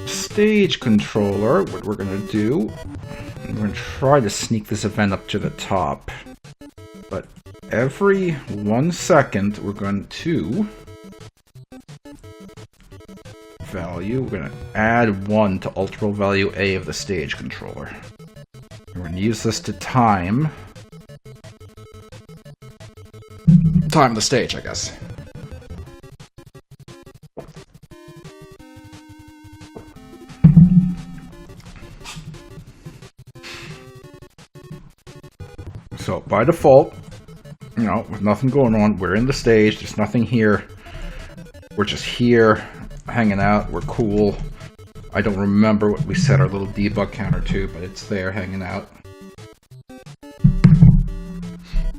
Stage controller, what we're gonna do, we're gonna try to sneak this event up to the top. But every 1 second, we're going to we're gonna add 1 to ultimate value A of the stage controller. We're gonna use this to time the stage, I guess. So, by default, you know, with nothing going on, we're in the stage, there's nothing here. We're just here, hanging out, we're cool. I don't remember what we set our little debug counter to, but it's there, hanging out.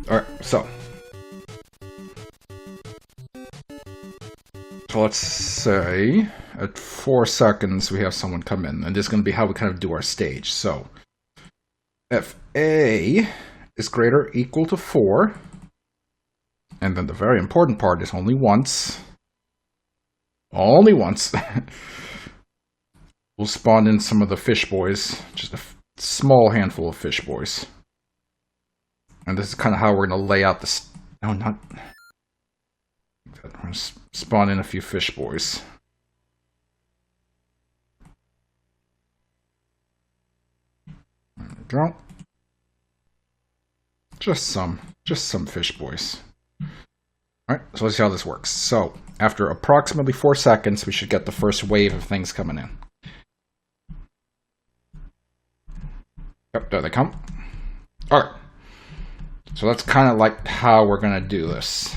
Alright, so let's say at 4 seconds we have someone come in, and this is going to be how we kind of do our stage. So if A is greater or equal to 4, and then the very important part is only once, we'll spawn in some of the fish boys, just a small handful of fish boys. And this is kind of how we're going to lay out this. No, not. We're going to spawn in a few fish boys. There we go. Just some fish boys. Alright, so let's see how this works. So, after approximately 4 seconds, we should get the first wave of things coming in. Yep, there they come. Alright. So that's kind of like how we're going to do this.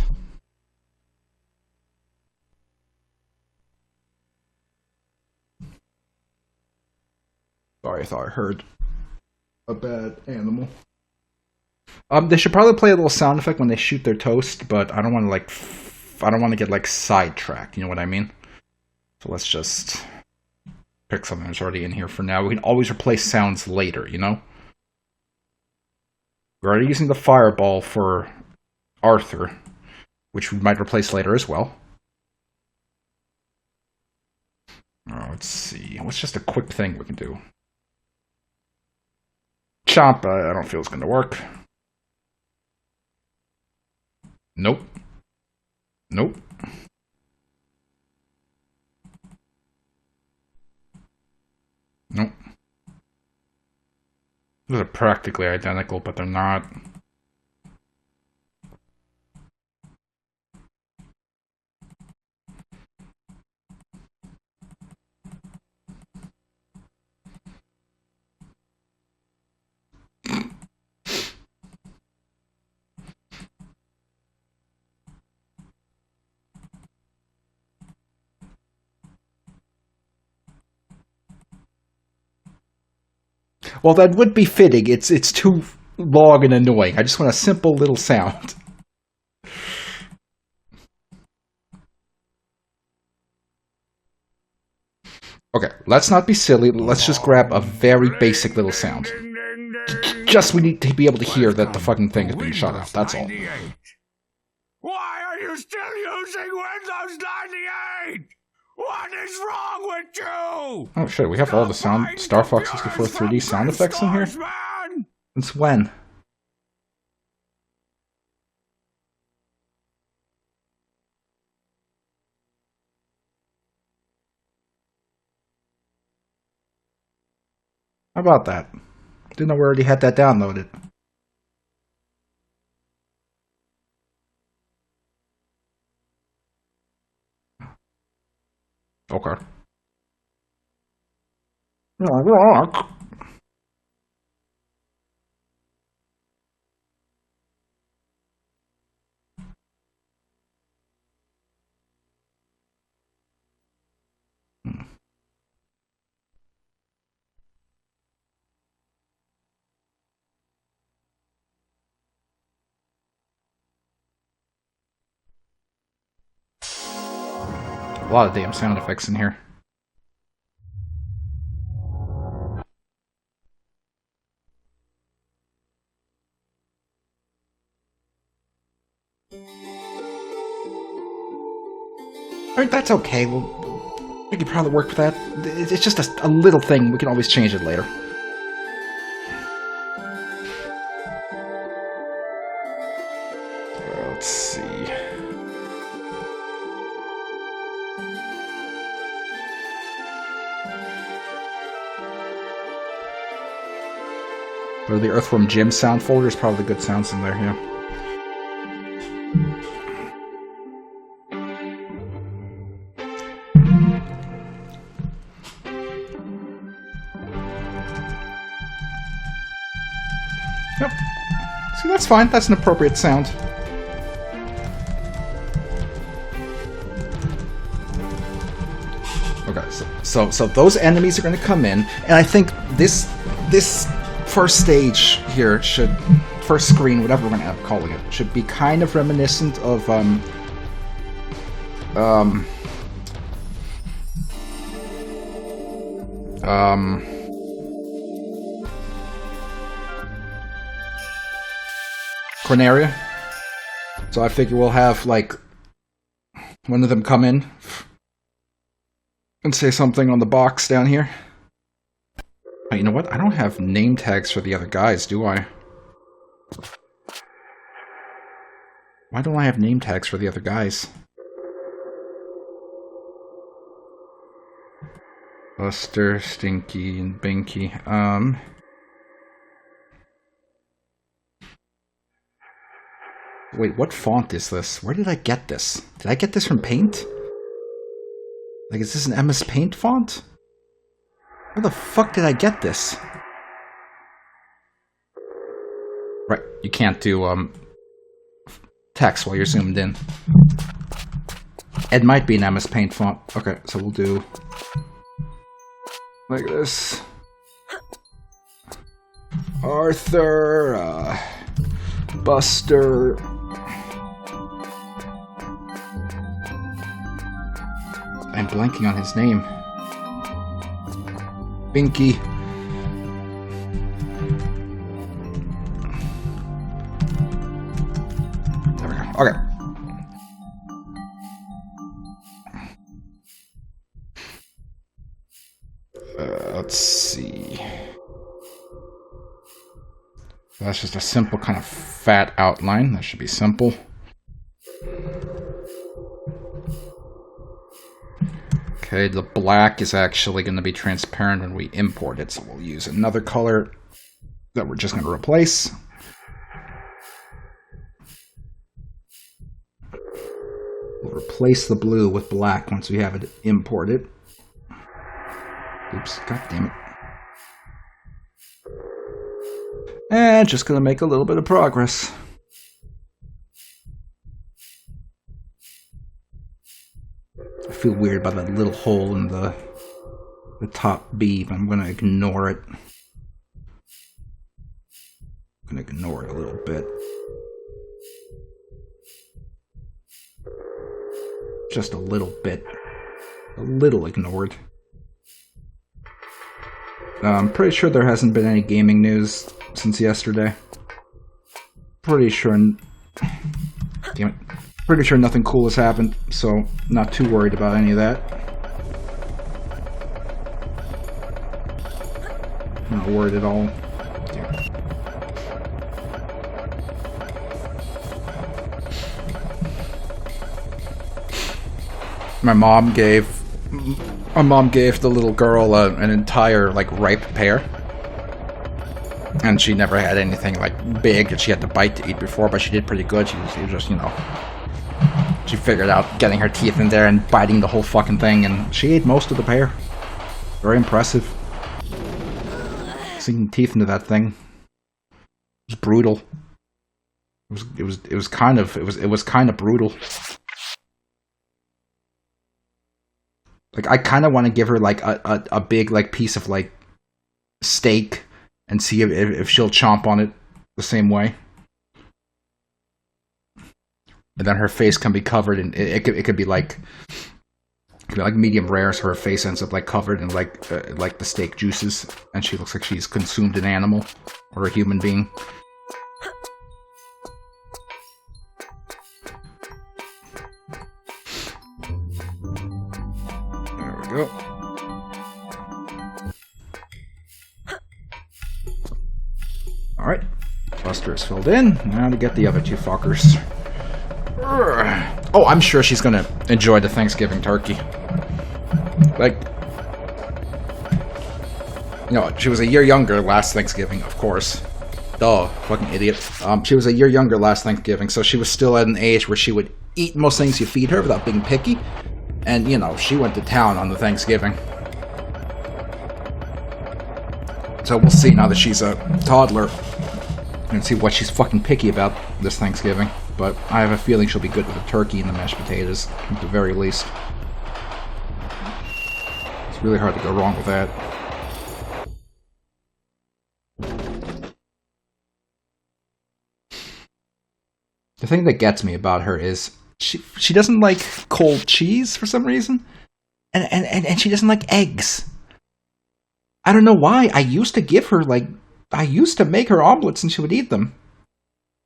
Sorry, I thought I heard a bad animal. They should probably play a little sound effect when they shoot their toast, but I don't want to get like sidetracked, you know what I mean? So let's just pick something that's already in here for now. We can always replace sounds later, you know? We're already using the fireball for Arthur, which we might replace later as well. Oh, let's see. What's just a quick thing we can do? Chomp, I don't feel it's going to work. Nope. Nope. Nope. Those are practically identical, but they're not. Well, that would be fitting. It's too long and annoying. I just want a simple little sound. Okay, let's not be silly. Let's just grab a very basic little sound. Just we need to be able to hear that the fucking thing is being shut off. That's all. Why are you still using Windows 98? What is wrong with you? Oh shit, we have all the sound Star Fox 64 3D sound effects in here? Man. Since when? How about that? Didn't know we already had that downloaded. Okay. A lot of damn sound effects in here. Alright, that's okay. We could probably work with that. It's just a little thing. We can always change it later. Let's see. Go to the Earthworm Jim sound folder. There's probably good sounds in there, yeah. Yep. See, that's fine. That's an appropriate sound. Okay, so those enemies are going to come in, and I think this first stage here first screen, whatever we're going to end up calling it, should be kind of reminiscent of Corneria. So I figure we'll have like one of them come in and say something on the box down here. Oh, you know what? I don't have name tags for the other guys, do I? Why don't I have name tags for the other guys? Buster, Stinky, and Binky. Wait, what font is this? Where did I get this? Did I get this from Paint? Like, is this an MS Paint font? Where the fuck did I get this? Right, you can't do, text while you're zoomed in. It might be an MS Paint font. Okay, so we'll do like this. Arthur, Buster. I'm blanking on his name. Binky. There we go. Okay. Let's see. That's just a simple kind of fat outline. That should be simple. Okay, the black is actually going to be transparent when we import it, so we'll use another color that we're just going to replace. We'll replace the blue with black once we have it imported. Oops, god damn it. And just going to make a little bit of progress. I feel weird about that little hole in the top B, but I'm going to ignore it. I'm going to ignore it a little bit. Just a little bit. A little ignored. I'm pretty sure there hasn't been any gaming news since yesterday. Pretty sure... Damn it. Pretty sure nothing cool has happened, so not too worried about any of that. Not worried at all. My mom gave the little girl an entire, like, ripe pear. And she never had anything, like, big that she had to bite to eat before, but she did pretty good. She was just, you know... She figured out getting her teeth in there and biting the whole fucking thing, and she ate most of the pear. Very impressive. Sinking teeth into that thing. It was brutal. It was kind of brutal. Like, I kind of want to give her, like, a big, like, piece of, like, steak and see if she'll chomp on it the same way. And then her face can be covered in, it could be like medium rare, so her face ends up, like, covered in, like the steak juices, and she looks like she's consumed an animal or a human being. go. Alright. Buster is filled in. Now to get the other two fuckers. Oh, I'm sure she's gonna enjoy the Thanksgiving turkey. Like, you know, she was a year younger last Thanksgiving, of course. Duh, fucking idiot. She was a year younger last Thanksgiving, so she was still at an age where she would eat most things you feed her without being picky. And, you know, she went to town on the Thanksgiving. So we'll see now that she's a toddler and see what she's fucking picky about this Thanksgiving. But I have a feeling she'll be good with the turkey and the mashed potatoes, at the very least. It's really hard to go wrong with that. The thing that gets me about her is she doesn't like cold cheese for some reason. And she doesn't like eggs. I don't know why. I used to give her, like, I used to make her omelets and she would eat them.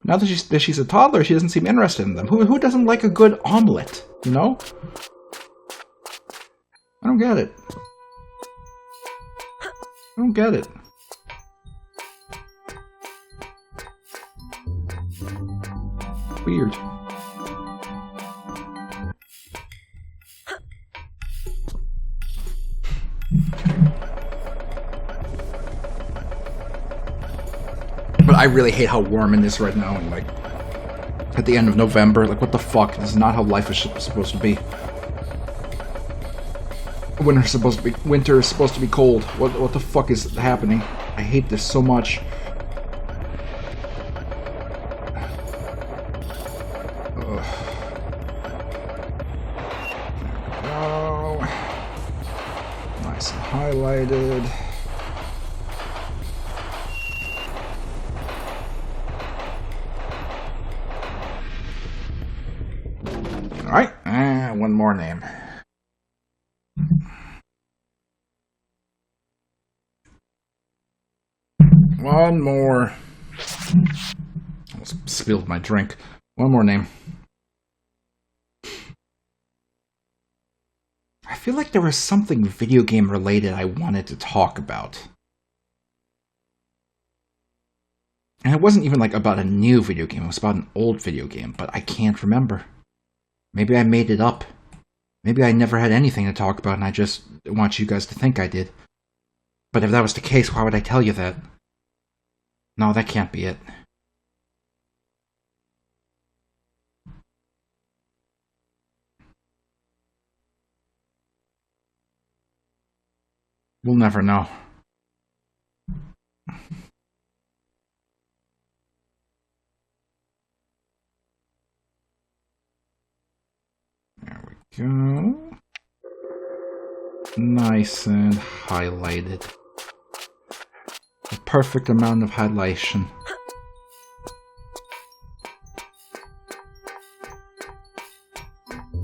Now that she's a toddler, she doesn't seem interested in them. Who doesn't like a good omelet, you know? I don't get it. I don't get it. Weird. But I really hate how warm it is right now, and like at the end of November. Like, what the fuck? This is not how life is supposed to be. Winter is supposed to be cold. What the fuck is happening? I hate this so much. Ugh. There we go. Nice and highlighted. Alright, and one more name. One more. Almost spilled my drink. One more name. I feel like there was something video game related I wanted to talk about. And it wasn't even like about a new video game, it was about an old video game, but I can't remember. Maybe I made it up. Maybe I never had anything to talk about and I just want you guys to think I did. But if that was the case, why would I tell you that? No, that can't be it. We'll never know. There we go. Nice and highlighted. The perfect amount of highlightation.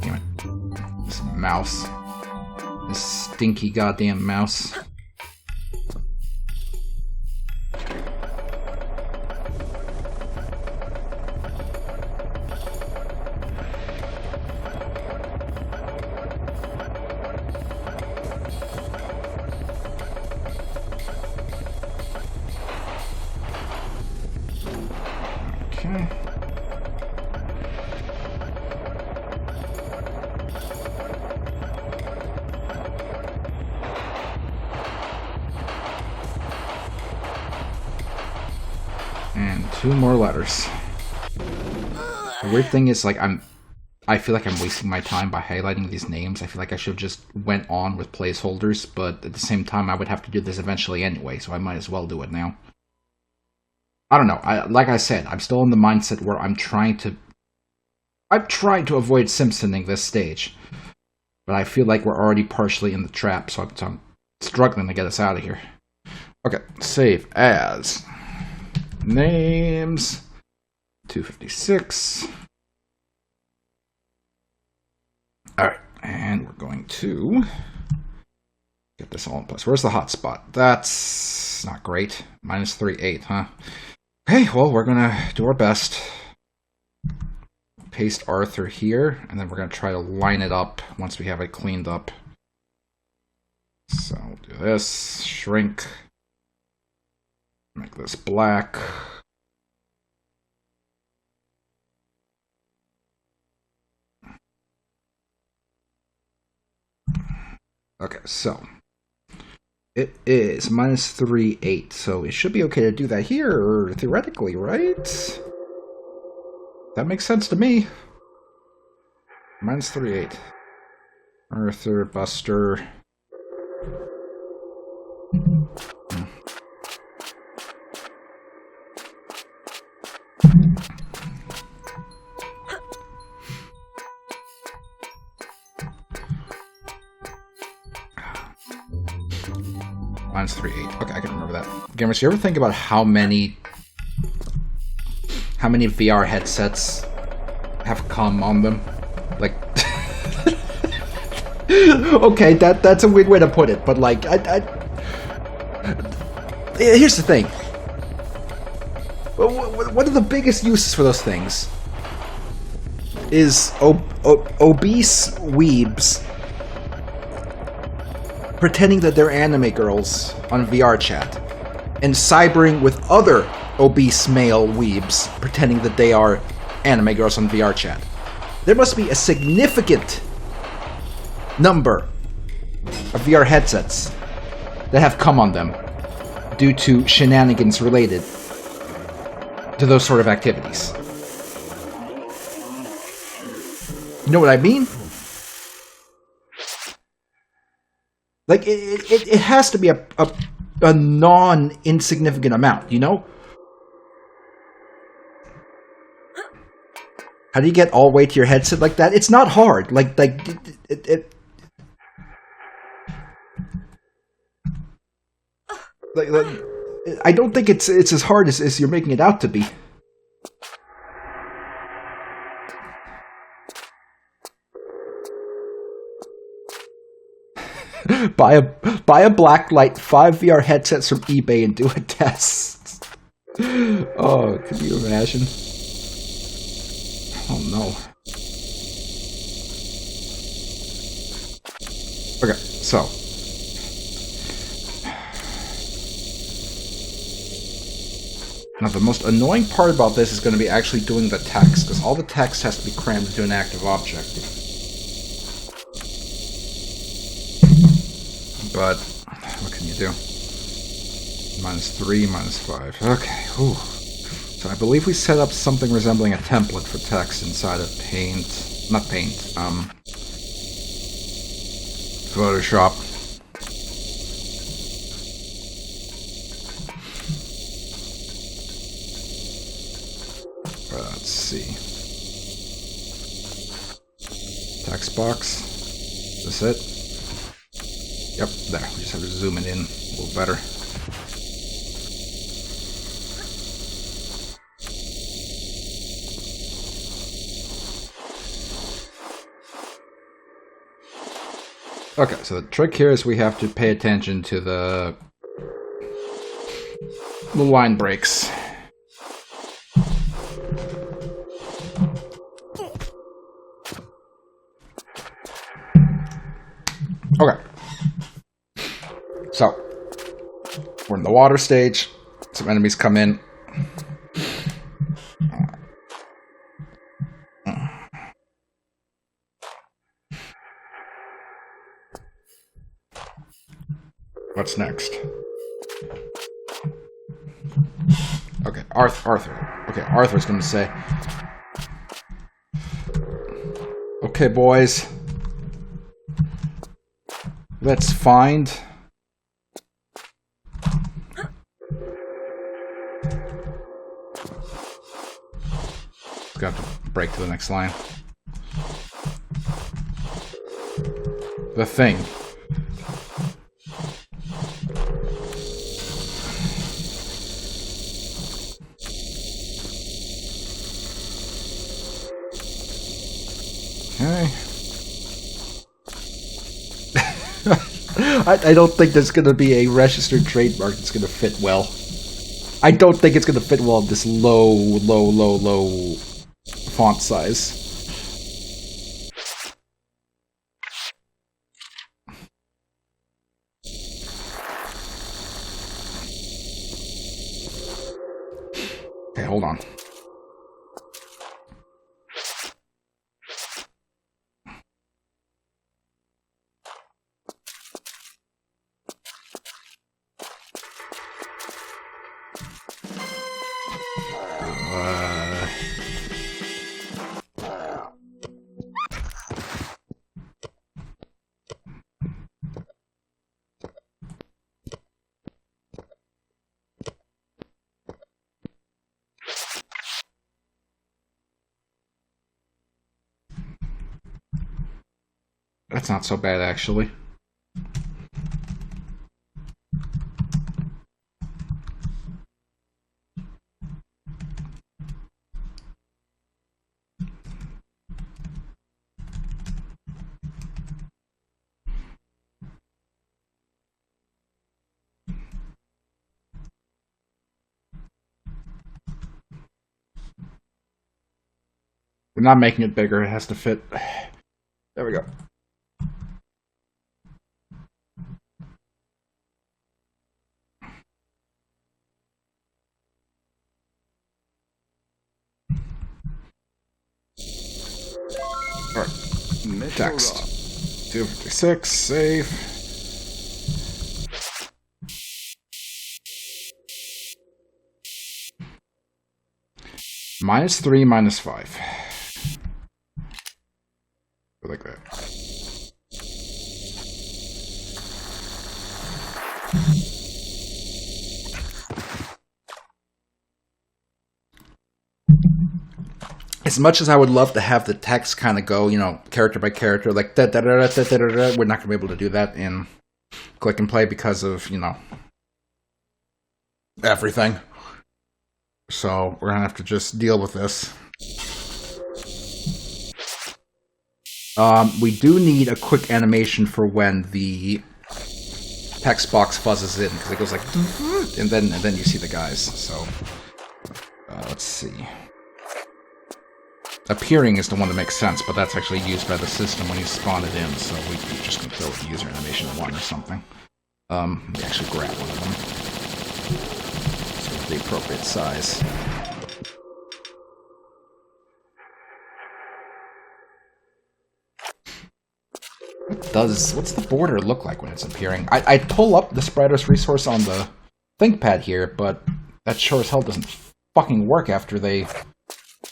Damn it. This mouse. This stinky goddamn mouse. Okay. And two more letters. The weird thing is, like, I feel like I'm wasting my time by highlighting these names. I feel like I should have just went on with placeholders, but at the same time, I would have to do this eventually anyway, so I might as well do it now. I don't know. Like I said, I'm still in the mindset where I'm trying to avoid Simpsoning this stage. But I feel like we're already partially in the trap, so I'm struggling to get us out of here. Okay, save as names 256. Alright, and we're going to get this all in place. Where's the hotspot? That's not great. -3.8, huh? Okay, well, we're gonna do our best. Paste Arthur here, and then we're gonna try to line it up once we have it cleaned up. So we'll do this, shrink, make this black. Okay, so it is -3.8, so it should be okay to do that here, theoretically, right? That makes sense to me. -3.8. Arthur, Buster. -3.8. Okay, I can remember that. Gamers, you ever think about how many VR headsets have come on them? Like, okay, that's a weird way to put it, but like, here's the thing. One of the biggest uses for those things is obese weebs pretending that they're anime girls on VR chat, and cybering with other obese male weebs pretending that they are anime girls on VR chat. There must be a significant number of VR headsets that have come on them due to shenanigans related to those sort of activities. You know what I mean? Like, it has to be a non-insignificant amount, you know? How do you get all the way to your headset like that? It's not hard. Like I don't think it's as hard as you're making it out to be. Buy a blacklight, 5 VR headsets from eBay and do a test. Oh, can you imagine? Oh no. Okay, so now the most annoying part about this is going to be actually doing the text, because all the text has to be crammed into an active object. But what can you do? -3, -5. Okay. Whew. So I believe we set up something resembling a template for text inside of Paint. Not Paint. Photoshop. Let's see. Text box. Is this it? Yep, there. We just have to zoom it in a little better. Okay, so the trick here is we have to pay attention to the line breaks. Okay. So, we're in the water stage. Some enemies come in. What's next? Okay, Arthur. Okay, Arthur's gonna say, okay, boys. Let's find... Got to break to the next line. The thing. Okay. I don't think there's going to be a registered trademark that's going to fit well. I don't think it's going to fit well in this low font size. hold on. That's not so bad, actually. We're not making it bigger. It has to fit. There we go. Alright. Text. 256. Save. -3, -5. Like that. As much as I would love to have the text kind of go, you know, character by character, like da da da da da da da, we're not going to be able to do that in Click and Play because of, you know, everything. So we're going to have to just deal with this. We do need a quick animation for when the text box fuzzes in, because it goes like, and then you see the guys. So let's see. Appearing is the one that makes sense, but that's actually used by the system when you spawn it in. So we just can kill the user animation 1 or something. We actually grab one of them. So with the appropriate size. What's the border look like when it's appearing? I pull up the sprite resource on the ThinkPad here, but that sure as hell doesn't fucking work after they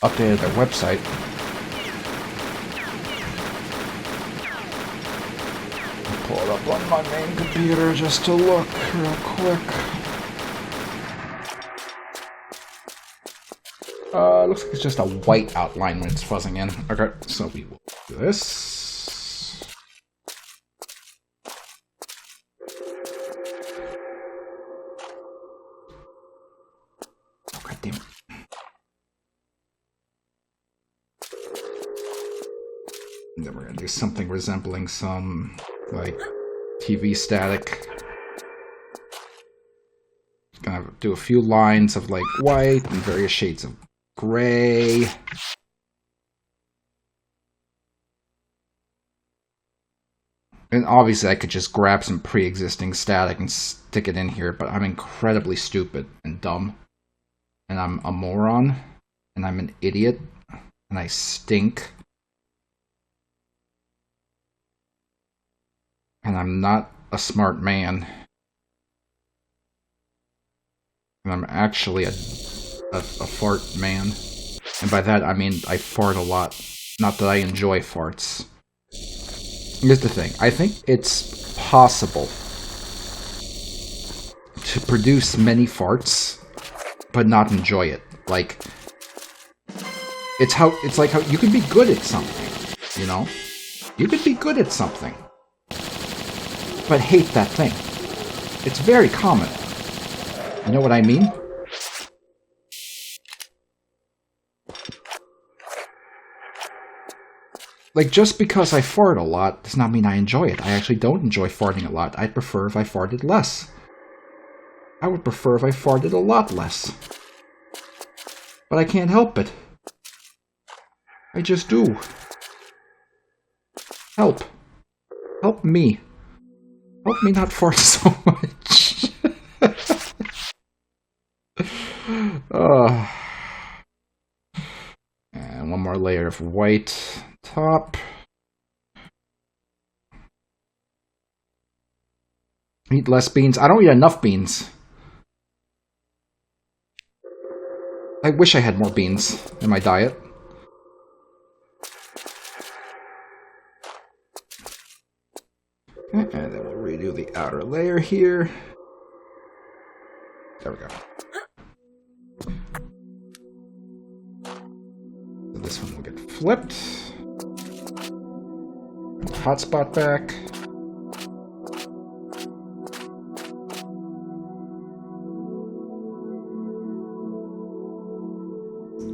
updated their website. I'll pull it up on my main computer just to look real quick. Looks like it's just a white outline when it's fuzzing in. Okay, so we will do this. Damn it. And then we're gonna do something resembling some, like, TV static. Gonna do a few lines of, like, white and various shades of gray. And obviously I could just grab some pre-existing static and stick it in here, but I'm incredibly stupid and dumb. And I'm a moron, and I'm an idiot, and I stink. And I'm not a smart man. And I'm actually a fart man. And by that I mean I fart a lot. Not that I enjoy farts. Here's the thing. I think it's possible to produce many farts but not enjoy it. Like, it's like how you can be good at something, you know? You could be good at something, but hate that thing. It's very common. You know what I mean? Like, just because I fart a lot does not mean I enjoy it. I actually don't enjoy farting a lot. I'd prefer if I farted less. I would prefer if I farted a lot less. But I can't help it. I just do. Help. Help me. Help me not fart so much. layer of white top. Eat less beans. I don't eat enough beans. I wish I had more beans in my diet. And then we'll redo the outer layer here. There we go. So this one will get flipped. Hotspot back.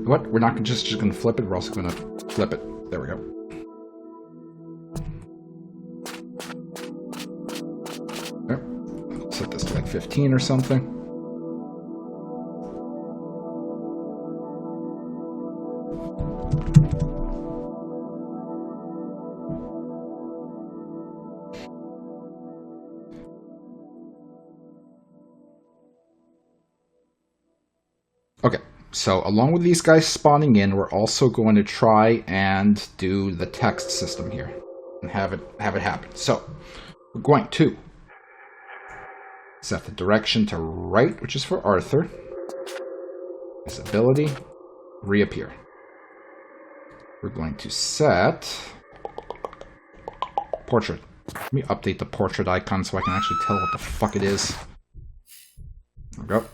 What? We're not just going to flip it, we're also going to flip it. There we go. There. Set this to like 15 or something. Okay. So, along with these guys spawning in, we're also going to try and do the text system here and have it happen. So, we're going to set the direction to right, which is for Arthur. Visibility, reappear. We're going to set portrait. Let me update the portrait icon so I can actually tell what the fuck it is. There we go.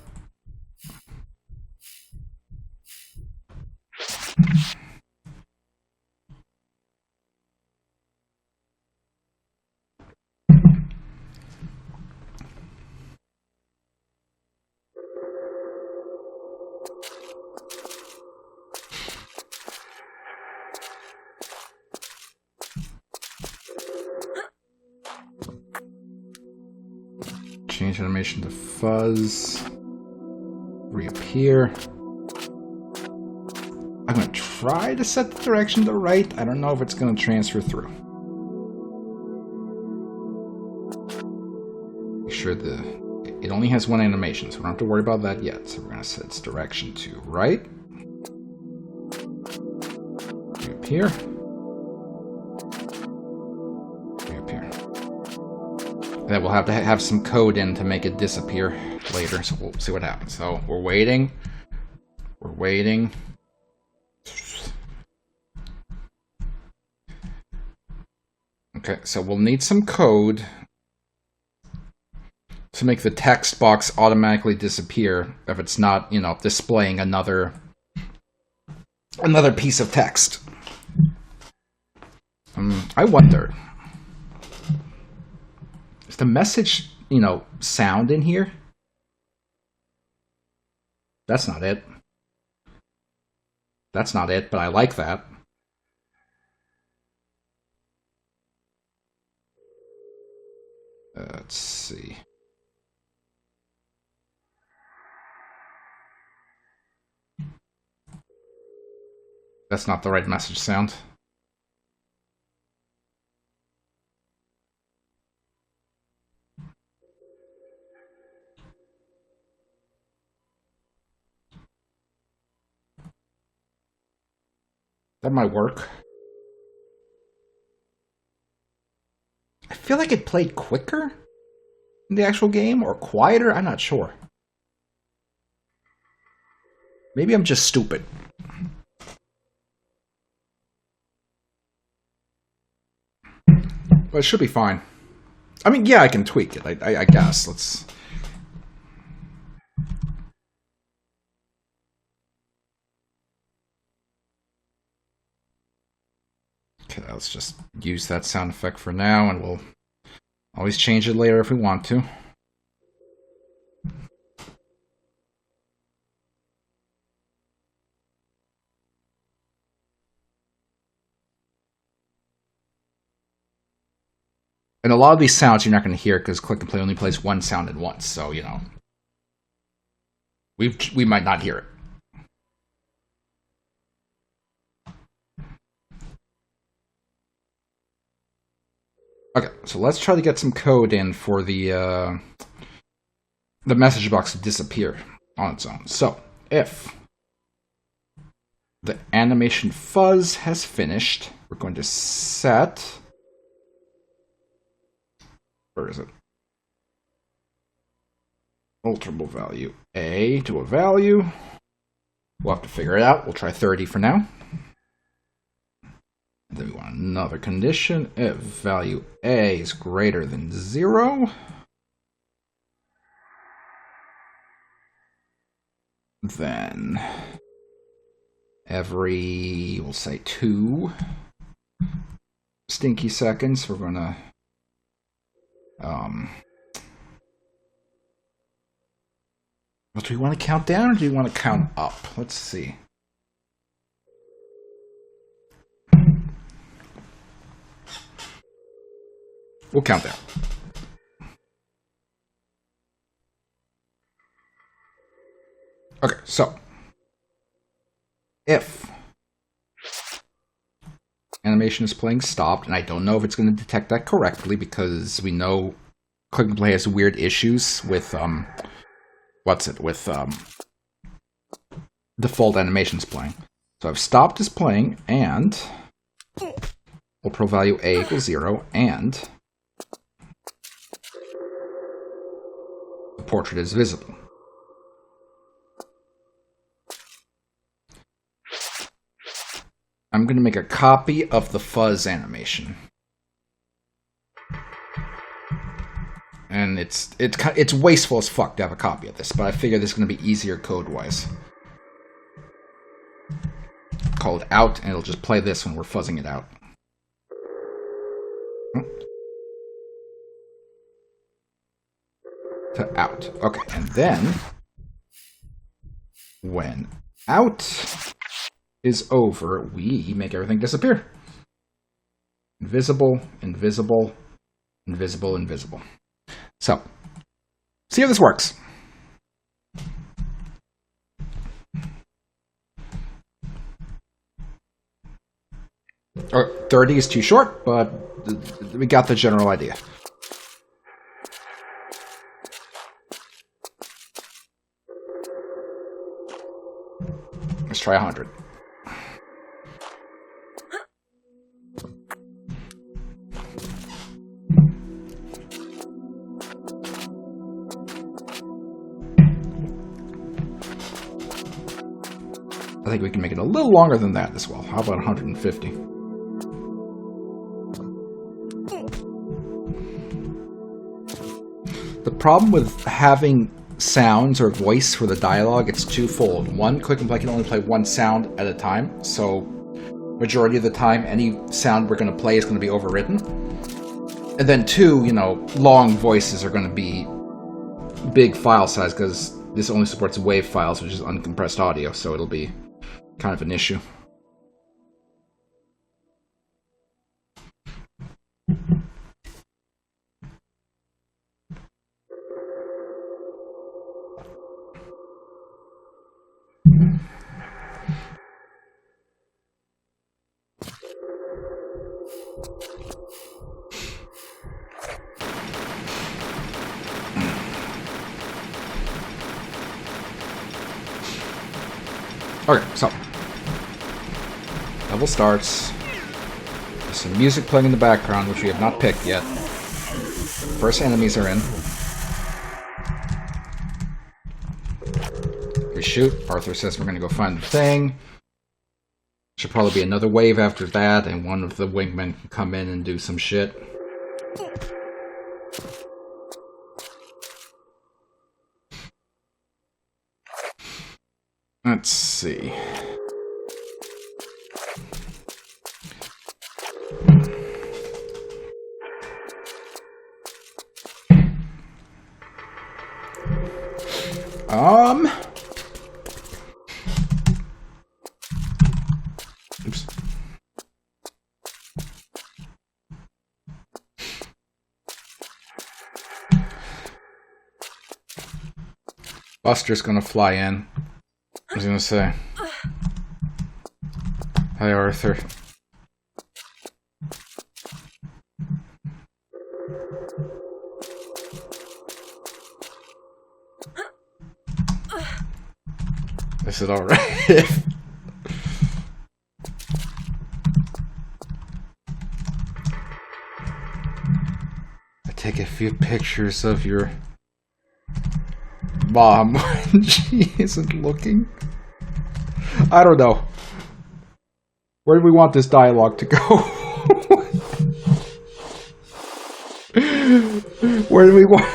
Change animation to fuzz. Reappear. I'm going to try to set the direction to right. I don't know if it's going to transfer through. Make sure it only has one animation, so we don't have to worry about that yet. So we're going to set its direction to right. Reappear. And then we'll have to have some code in to make it disappear later, so we'll see what happens. So we're waiting. We're waiting. Okay, so we'll need some code to make the text box automatically disappear if it's not, you know, displaying another piece of text. I wonder, is the message, you know, sound in here? That's not it. That's not it, but I like that. Let's see. That's not the right message sound. That might work. I feel like it played quicker in the actual game, or quieter, I'm not sure. Maybe I'm just stupid. But it should be fine. I mean, yeah, I can tweak it, I guess. Let's... Okay, let's just use that sound effect for now, and we'll always change it later if we want to. And a lot of these sounds you're not going to hear because Click and Play only plays one sound at once, so, you know, we might not hear it. Okay, so let's try to get some code in for the message box to disappear on its own. So, if The animation fuzz has finished. We're going to set... Where is it? Alterable value A to a value. We'll have to figure it out. We'll try 30 for now. And then we want another condition. If value A is greater than 0, then every, we'll say 2 stinky seconds, we're going to well, do we want to count down or do we want to count up? Let's see. We'll count down. Okay, so if animation is playing stopped, and I don't know if it's going to detect that correctly because we know Click and Play has weird issues with default animations playing. So I've stopped is playing, and we'll pro value A equals 0, and the portrait is visible. I'm going to make a copy of the fuzz animation. And it's wasteful as fuck to have a copy of this, but I figure this is going to be easier code-wise. Call it out, and it'll just play this when we're fuzzing it out. To out. Okay, and then when out is over, we make everything disappear. Invisible, invisible, invisible, invisible. So, see how this works. 30 is too short, but we got the general idea. Let's try 100. I think we can make it a little longer than that as well. How about 150? The problem with having sounds or voice for the dialogue, it's twofold. One, Click and Play can only play one sound at a time, so majority of the time any sound we're going to play is going to be overwritten. And then two, long voices are going to be big file size because this only supports WAV files, which is uncompressed audio, so it'll be kind of an issue. Okay, so level starts. There's some music playing in the background, which we have not picked yet. First enemies are in. We shoot. Arthur says we're going to go find the thing. Should probably be another wave after that, and one of the wingmen can come in and do some shit. Let's see. Oops. Buster's gonna fly in. I was gonna say, hi Arthur. Is it alright? take a few pictures of your mom when she isn't looking. I don't know. Where do we want this dialogue to go? Where do we want...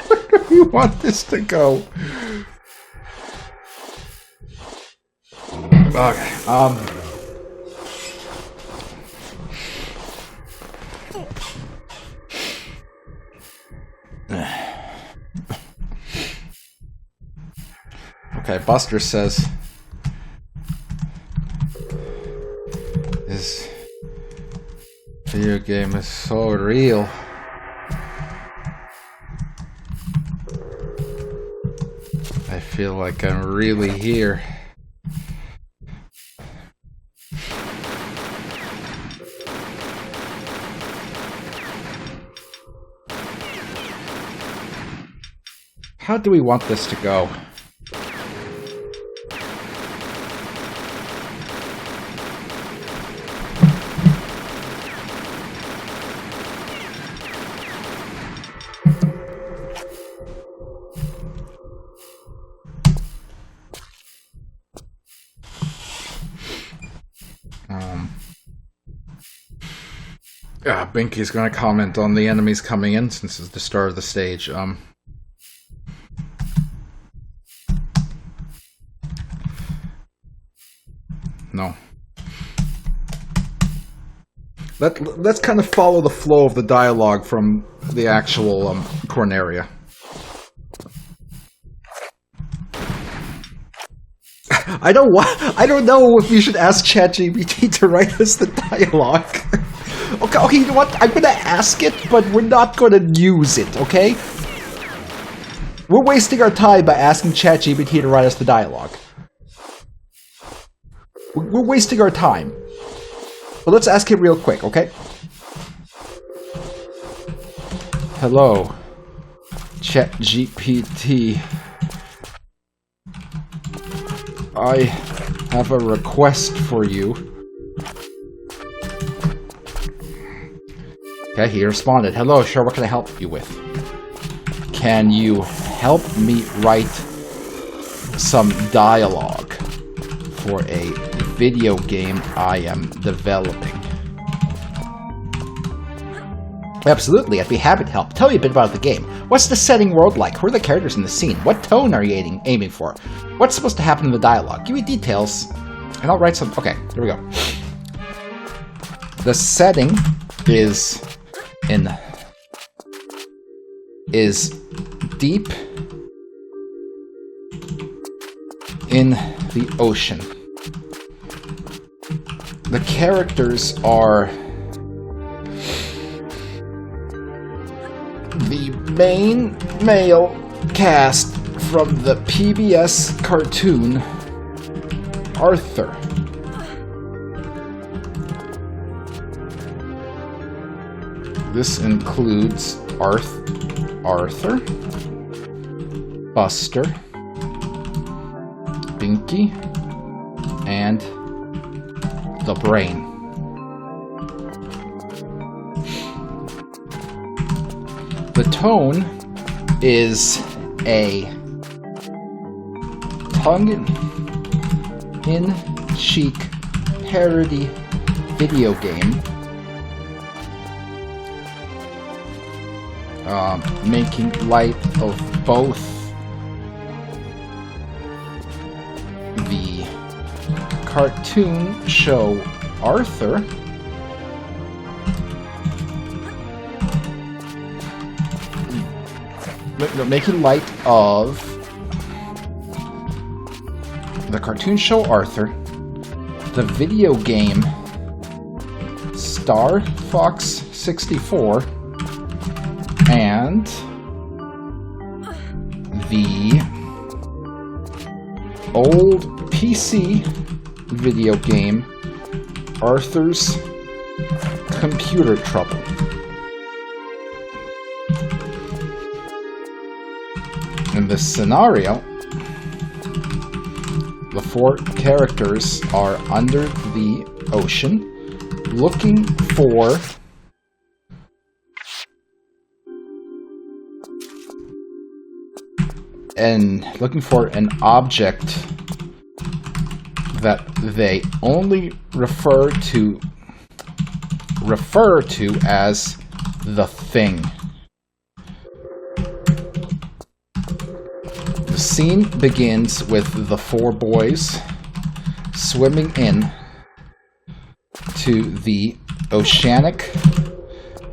Where do we want this to go? Okay, Okay, Buster says... This video game is so real. I feel like I'm really here. How do we want this to go? Binky's gonna comment on the enemies coming in since it's the start of the stage. No. Let's kind of follow the flow of the dialogue from the actual Corneria. I don't know if we should ask ChatGPT to write us the dialogue. Okay, you know what? I'm gonna ask it, but we're not gonna use it, okay? We're wasting our time by asking ChatGPT to write us the dialogue. We're wasting our time. But let's ask it real quick, okay? Hello, ChatGPT. I have a request for you. Okay, he responded. Hello, sure, what can I help you with? Can you help me write some dialogue for a video game I am developing? Absolutely, I'd be happy to help. Tell me a bit about the game. What's the setting world like? Who are the characters in the scene? What tone are you aiming for? What's supposed to happen in the dialogue? Give me details, and I'll write some... Okay, here we go. The setting is deep in the ocean. The characters are the main male cast from the PBS cartoon Arthur. This includes Arthur, Buster, Binky, and the Brain. The tone is a tongue-in-cheek parody video game making light of both the cartoon show Arthur making light of the cartoon show Arthur, the video game Star Fox 64, and the old PC video game Arthur's Computer Trouble. In this scenario, the four characters are under the ocean looking for looking for an object that they only refer to as the thing. The scene begins with the four boys swimming in to the oceanic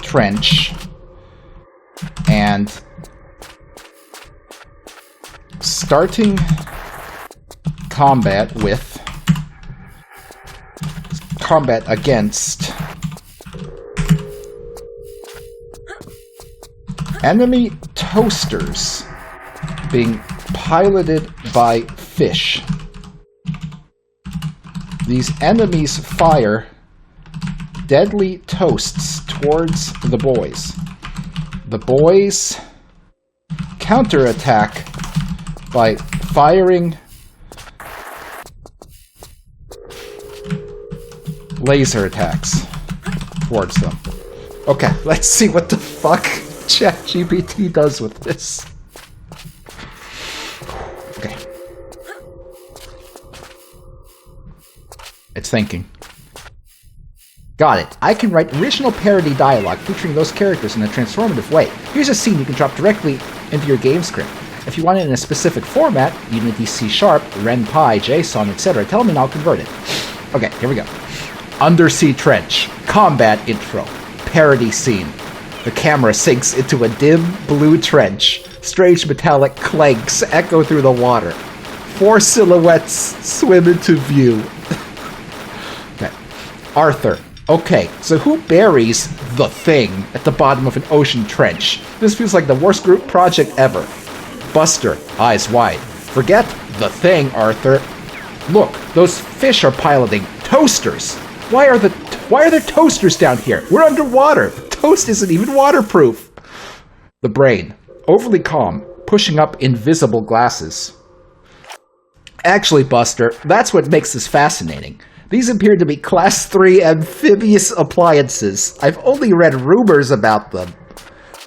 trench and starting combat against enemy toasters being piloted by fish. These enemies fire deadly toasts towards the boys. The boys counterattack by firing laser attacks towards them. Okay, let's see what the fuck ChatGPT does with this. Okay. It's thinking. Got it. I can write original parody dialogue featuring those characters in a transformative way. Here's a scene you can drop directly into your game script. If you want it in a specific format, Unity C#, RenPy, JSON, etc., tell me and I'll convert it. Okay, here we go. Undersea trench. Combat intro. Parody scene. The camera sinks into a dim blue trench. Strange metallic clanks echo through the water. Four silhouettes swim into view. Okay. Arthur. Okay, so who buries the thing at the bottom of an ocean trench? This feels like the worst group project ever. Buster, eyes wide. Forget the thing, Arthur. Look, those fish are piloting toasters. Why are there toasters down here? We're underwater. The toast isn't even waterproof. The brain, overly calm, pushing up invisible glasses. Actually, Buster, that's what makes this fascinating. These appear to be Class 3 amphibious appliances. I've only read rumors about them.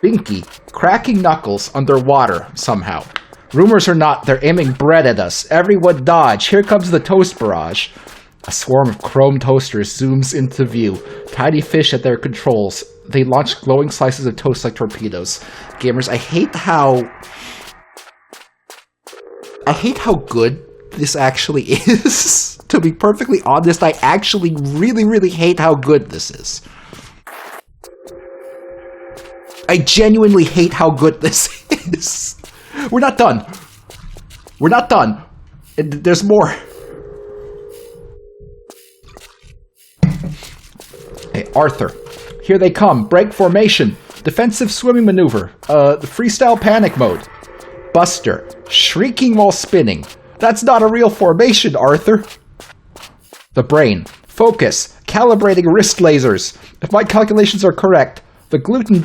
Binky, cracking knuckles underwater somehow. Rumors or not, they're aiming bread at us. Everyone dodge. Here comes the toast barrage. A swarm of chrome toasters zooms into view. Tiny fish at their controls. They launch glowing slices of toast like torpedoes. Gamers, I hate how good this actually is. To be perfectly honest, I actually really, really hate how good this is. I genuinely hate how good this is. We're not done. We're not done. There's more. Hey, Arthur. Here they come. Break formation. Defensive swimming maneuver. The freestyle panic mode. Buster. Shrieking while spinning. That's not a real formation, Arthur. The brain. Focus. Calibrating wrist lasers. If my calculations are correct, the gluten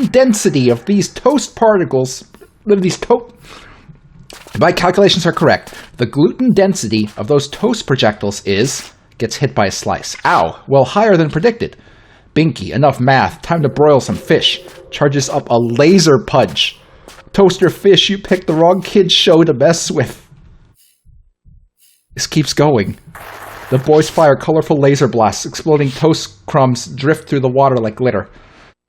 density of these toast particles... If my calculations are correct, the gluten density of those toast projectiles is... Gets hit by a slice. Ow. Well, higher than predicted. Binky. Enough math. Time to broil some fish. Charges up a laser punch. Toaster fish, you picked the wrong kid's show to mess with. This keeps going. The boys fire colorful laser blasts. Exploding toast crumbs drift through the water like glitter.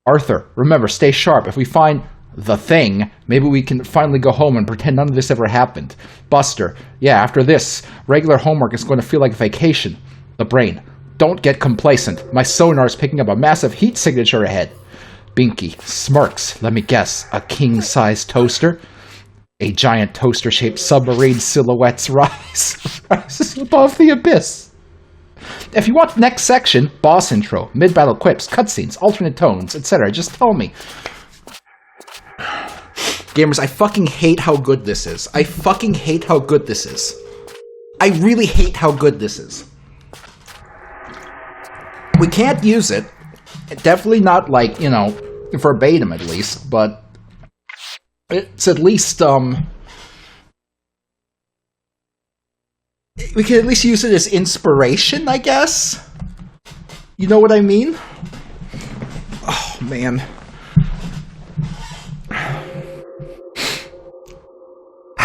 Arthur, remember, stay sharp. If we find the thing, maybe we can finally go home and pretend none of this ever happened. Buster, yeah, after this, regular homework is going to feel like vacation. The brain, don't get complacent. My sonar is picking up a massive heat signature ahead. Binky smirks. Let me guess, a king-size toaster? A giant toaster-shaped submarine silhouettes rises above the abyss. If you want the next section, boss intro, mid-battle quips, cutscenes, alternate tones, etc., just tell me. Gamers, I fucking hate how good this is. I fucking hate how good this is. I really hate how good this is. We can't use it. Definitely not, like, you know, verbatim at least, but it's at least, we can at least use it as inspiration, I guess? You know what I mean? Oh, man.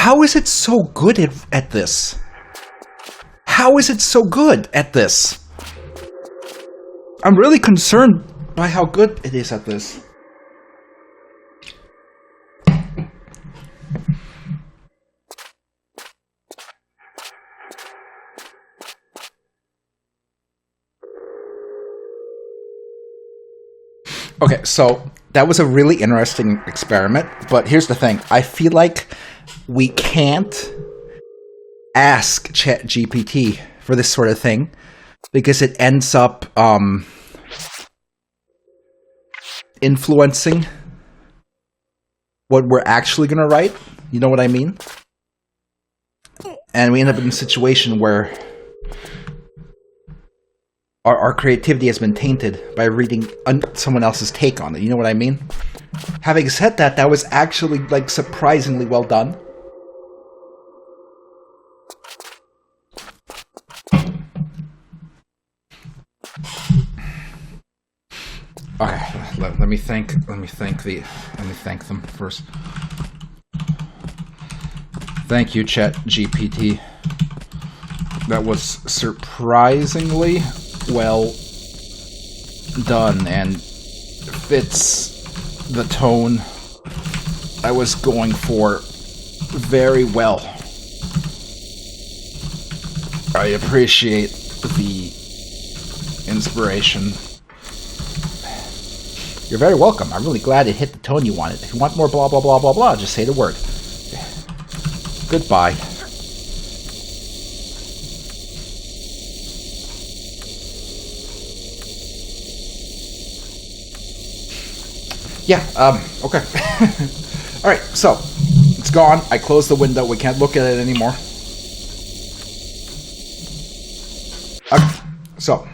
How is it so good at this? How is it so good at this? I'm really concerned by how good it is at this. Okay, so that was a really interesting experiment, but here's the thing. I feel like we can't ask ChatGPT for this sort of thing because it ends up influencing what we're actually going to write. You know what I mean? And we end up in a situation where our creativity has been tainted by reading someone else's take on it. You know what I mean? Having said that, that was actually like surprisingly well done. Okay, let me thank them first. Thank you, ChatGPT. That was surprisingly well done and fits the tone I was going for very well. I appreciate the inspiration. You're very welcome. I'm really glad it hit the tone you wanted. If you want more blah blah blah blah blah, just say the word. Goodbye. Yeah, okay. Alright, so, it's gone. I closed the window. We can't look at it anymore. Okay, so.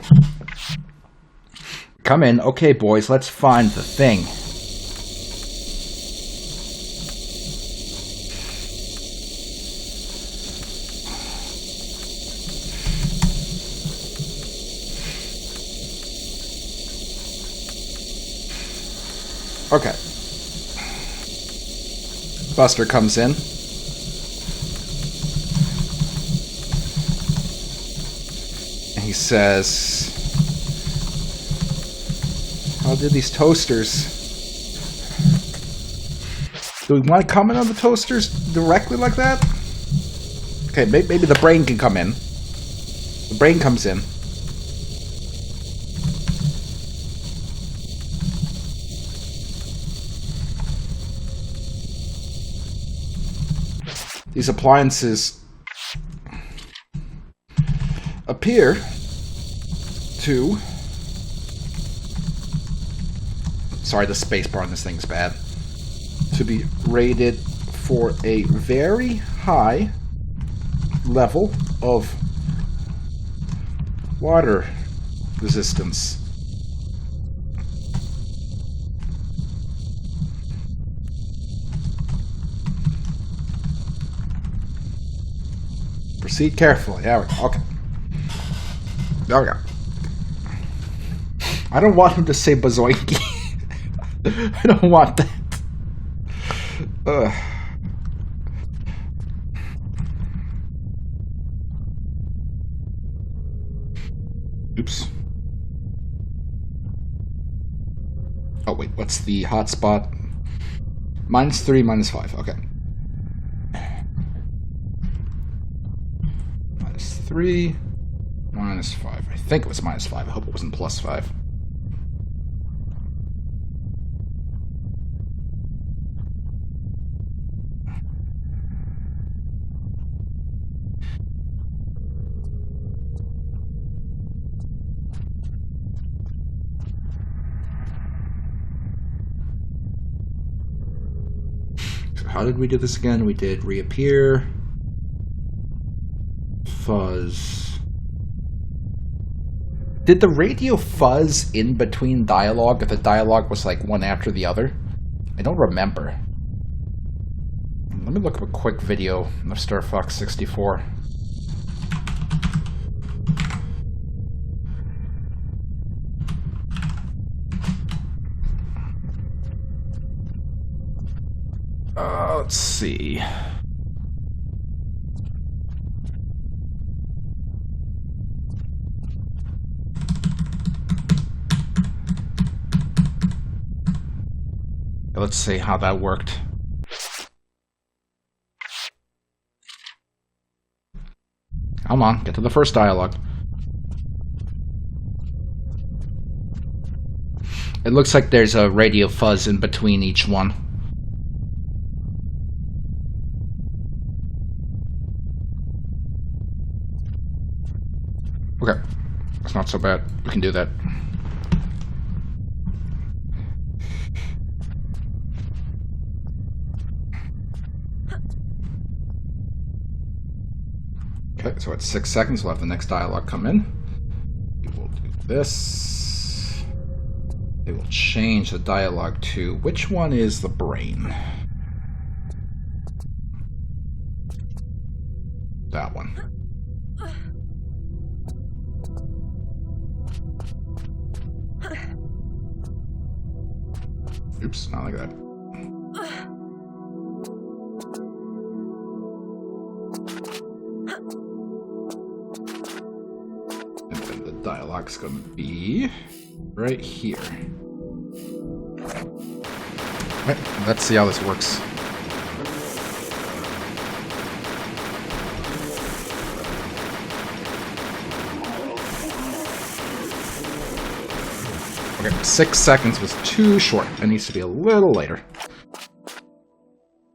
Come in. Okay, boys, let's find the thing. Okay. Buster comes in. And he says, how did these toasters... Do we want to comment on the toasters directly like that? Okay, maybe the brain can come in. The brain comes in. These appliances appear to... Sorry, the spacebar on this thing's bad. To be rated for a very high level of water resistance. Proceed carefully. There we go. Okay. There we go. I don't want him to say bazoinky. I don't want that. Oops. Oh wait, what's the hotspot? -3, -5. Okay. -3, -5. I think it was -5. I hope it wasn't +5. How did we do this again? We did reappear, fuzz. Did the radio fuzz in between dialogue if the dialogue was like one after the other? I don't remember. Let me look up a quick video of Star Fox 64. Let's see. Let's see how that worked. Come on, get to the first dialogue. It looks like there's a radio fuzz in between each one. Okay, that's not so bad. We can do that. Okay, so at 6 seconds, we'll have the next dialogue come in. We will do this. It will change the dialogue to which one is the brain? That one. Oops, not like that. And then the dialogue's gonna be right here. Right, let's see how this works. Okay, 6 seconds was too short. It needs to be a little later.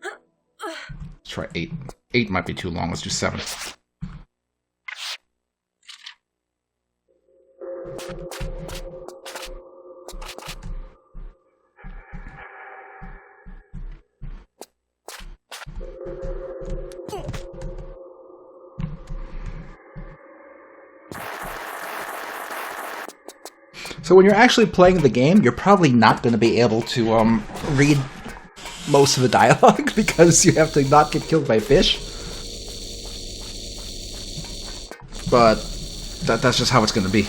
Let's try 8. 8 might be too long. Let's do 7. So when you're actually playing the game, you're probably not going to be able to read most of the dialogue because you have to not get killed by fish. But that's just how it's going to be.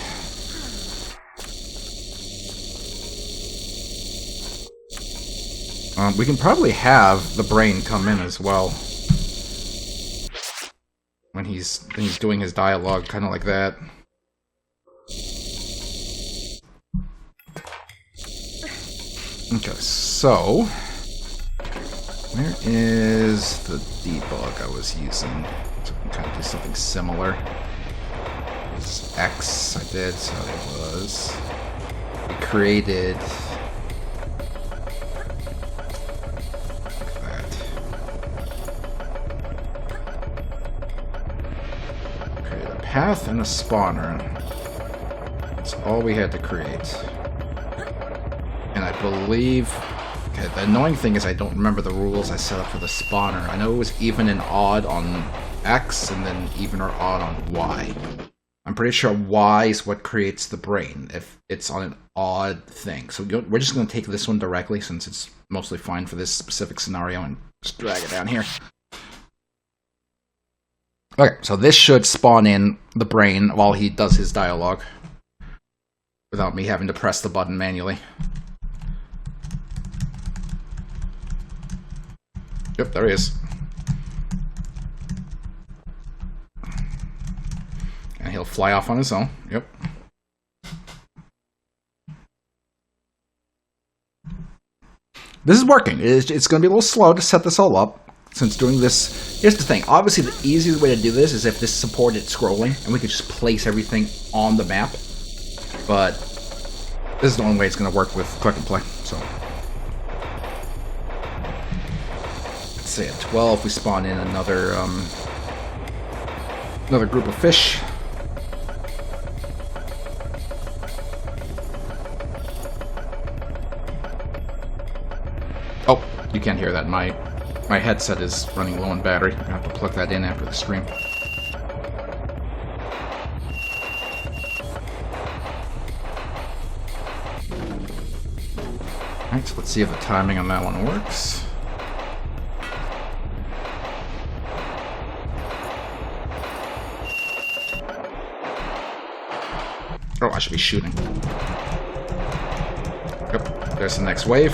We can probably have the brain come in as well when he's doing his dialogue, kind of like that. Okay, so where is the debug I was using? So I can kind of do something similar. It was X I did, so it was. We created like that. Created a path and a spawner. That's all we had to create. And I believe... Okay, the annoying thing is I don't remember the rules I set up for the spawner. I know it was even and odd on X, and then even or odd on Y. I'm pretty sure Y is what creates the brain, if it's on an odd thing. So we're just going to take this one directly, since it's mostly fine for this specific scenario, and just drag it down here. Okay, so this should spawn in the brain while he does his dialogue, without me having to press the button manually. Yep, there he is. And he'll fly off on his own. Yep. This is working. It's going to be a little slow to set this all up, since doing this... Here's the thing. Obviously, the easiest way to do this is if this supported scrolling, and we could just place everything on the map. But this is the only way it's going to work with click and play, so... Say at 12 we spawn in another group of fish. Oh, you can't hear that. My headset is running low on battery. I have to plug that in after the stream. Alright, so let's see if the timing on that one works. Oh, I should be shooting. Yep, there's the next wave.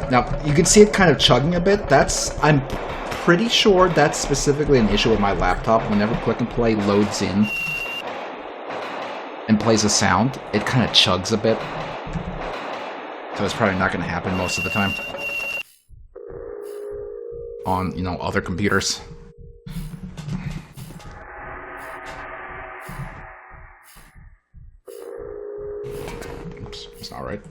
Now, you can see it kind of chugging a bit. I'm pretty sure that's specifically an issue with my laptop. Whenever Click and Play loads in and plays a sound, it kind of chugs a bit. So it's probably not going to happen most of the time. On, you know, other computers. Oops, it's not right.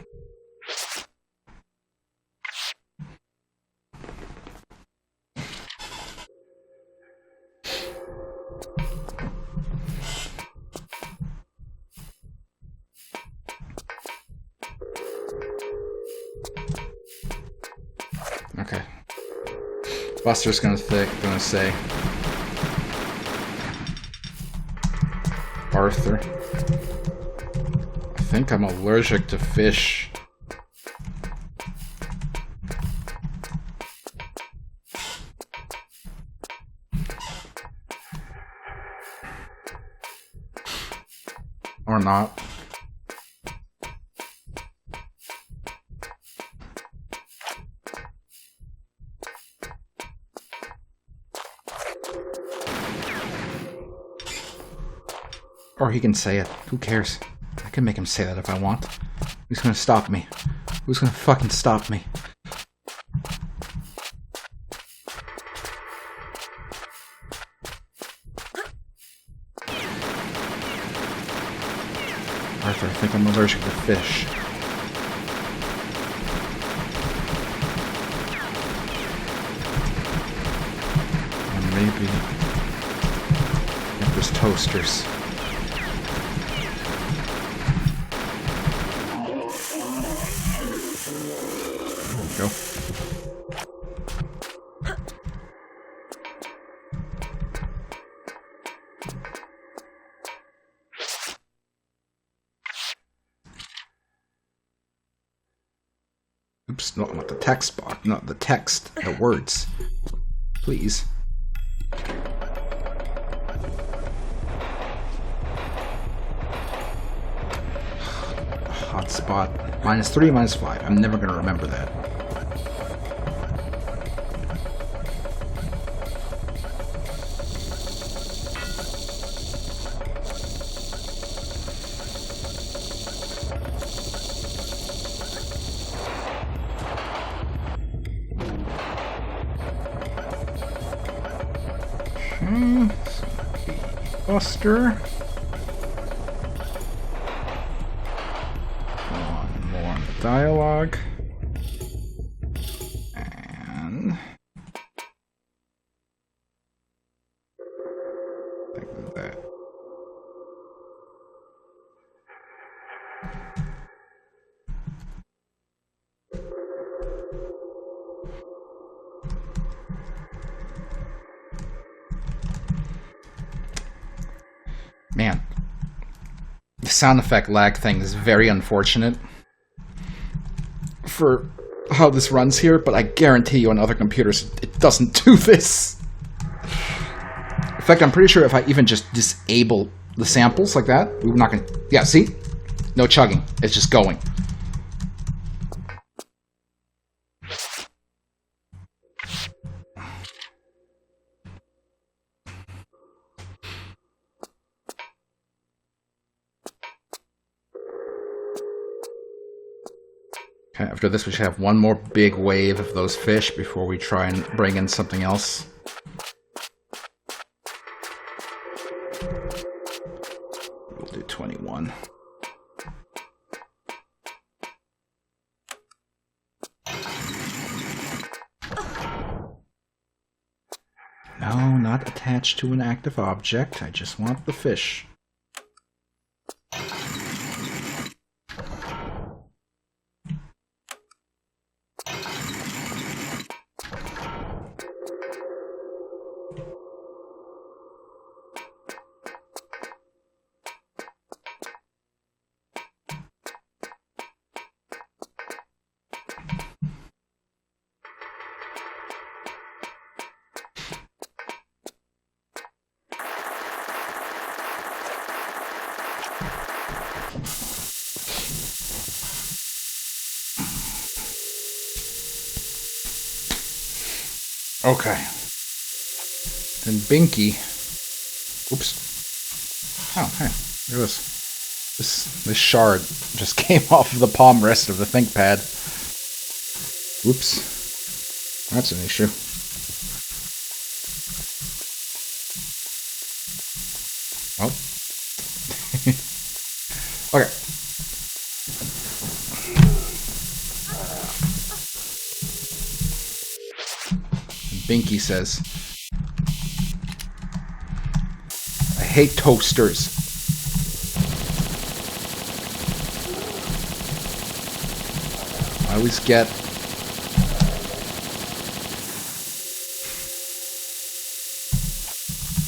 Okay. Buster's gonna say Arthur. I think I'm allergic to fish. Or not. Or he can say it. Who cares? I can make him say that if I want. Who's gonna stop me? Who's gonna fucking stop me? Arthur, I think I'm allergic to fish. Or maybe Empress toasters. Go. Oops, no, not the text box, not the text, the words. Please. Hotspot. -3, -5. I'm never gonna remember that. Buster. One more on the dialogue. And like that. Man, the sound effect lag thing is very unfortunate for how this runs here, but I guarantee you on other computers it doesn't do this. In fact, I'm pretty sure if I even just disable the samples like that, we're not gonna... Yeah, see? No chugging. It's just going. Okay, after this we should have one more big wave of those fish before we try and bring in something else. We'll do 21. No, not attached to an active object. I just want the fish. Okay. Then Binky. Oops. Oh, hey. Look at this. This shard just came off of the palm rest of the ThinkPad. Oops. That's an issue. Oh. Okay. Binky says, I hate toasters. I always get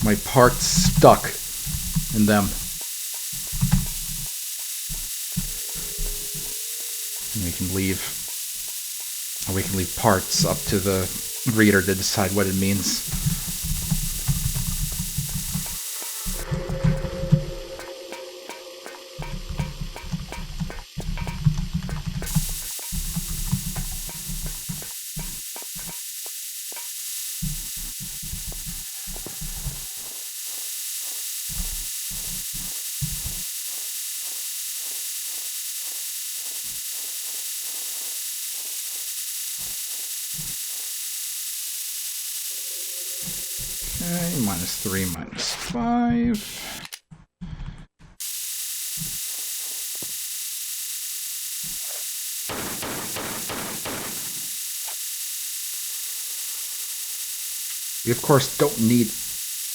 my parts stuck in them. And we can leave parts up to the reader to decide what it means. Okay, -3, -5. You, of course, don't need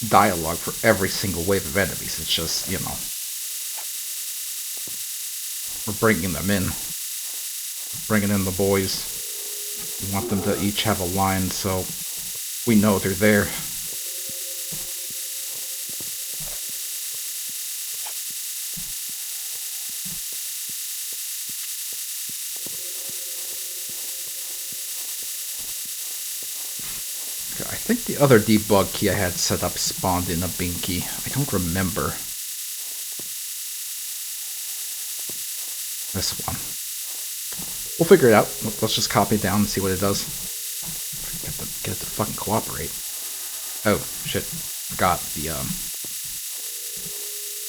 dialogue for every single wave of enemies. It's just, you know, we're bringing them in. Bringing in the boys. We want them to each have a line so we know they're there. I think the other debug key I had set up spawned in a Binky. I don't remember. This one. We'll figure it out. Let's just copy it down and see what it does. Get it to fucking cooperate. Oh, shit. Forgot the,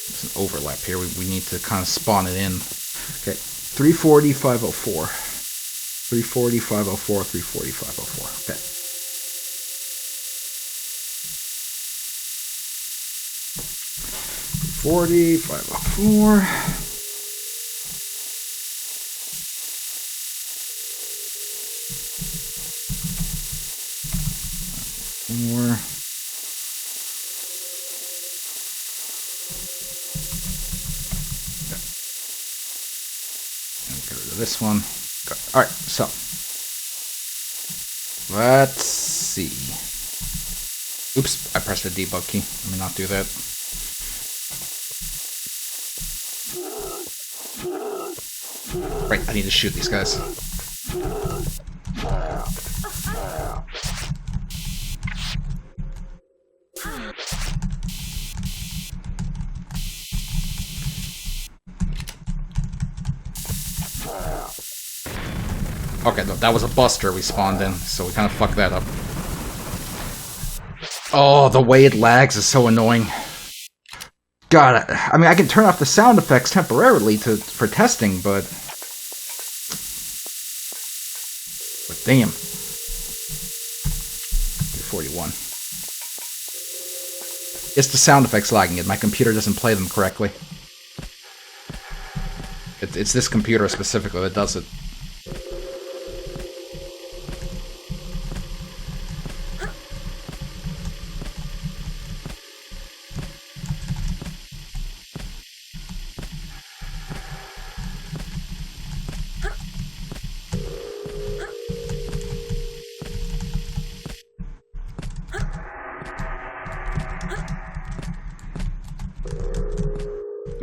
there's an overlap here. We need to kind of spawn it in. Okay. 340, 504. 340, 504, 340, 504. Okay. 40, 504. More. Okay. And get rid of this one. Okay. Alright, so let's see. Oops, I pressed the debug key. Let me not do that. Right, I need to shoot these guys. Okay, no, that was a buster we spawned in, so we kind of fucked that up. Oh, the way it lags is so annoying. God, I mean, I can turn off the sound effects temporarily for testing, but damn. 41. It's the sound effects lagging it. My computer doesn't play them correctly. It's this computer specifically that does it.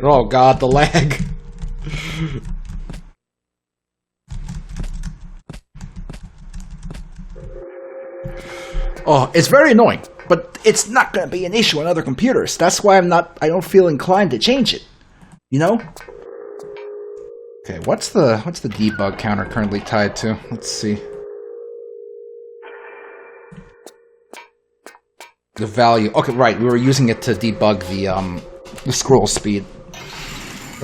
Oh god, the lag. Oh, it's very annoying, but it's not going to be an issue on other computers. That's why I don't feel inclined to change it. You know? Okay, what's the debug counter currently tied to? Let's see. The value. Okay, right, we were using it to debug the scroll speed.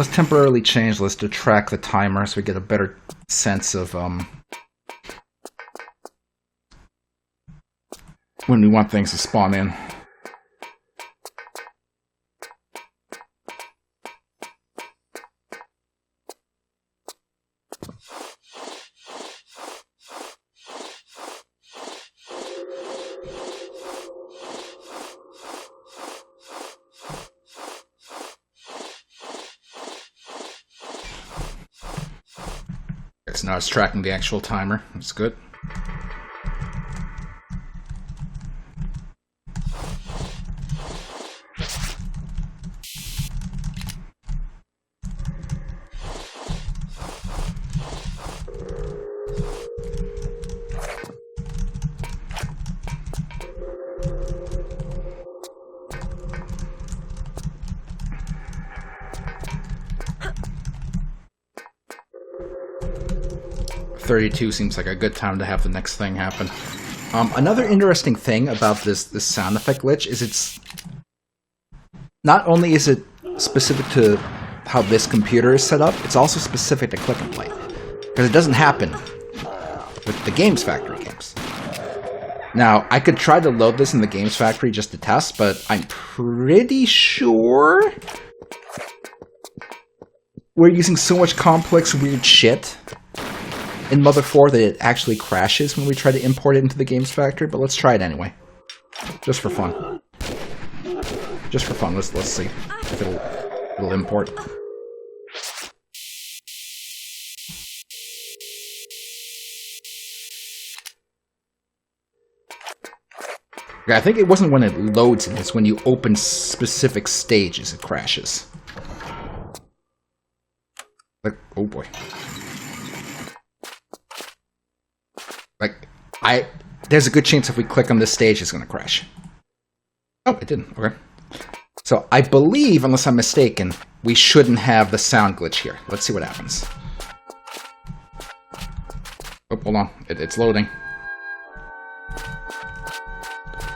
Let's temporarily change this to track the timer so we get a better sense of when we want things to spawn in. So now it's tracking the actual timer. That's good. .32 seems like a good time to have the next thing happen. Another interesting thing about this sound effect glitch is it's not only is it specific to how this computer is set up, it's also specific to Click and Play, because it doesn't happen with the Games Factory games. Now, I could try to load this in the Games Factory just to test, but I'm pretty sure we're using so much complex, weird shit in Mother 4 that it actually crashes when we try to import it into the Games Factory, but let's try it anyway. Just for fun. Just for fun, let's see if it'll import. Yeah, I think it wasn't when it loads it, it's when you open specific stages it crashes. Like, oh boy. Like, there's a good chance if we click on this stage, it's going to crash. Oh, it didn't. Okay. So, I believe, unless I'm mistaken, we shouldn't have the sound glitch here. Let's see what happens. Oh, hold on. It's loading.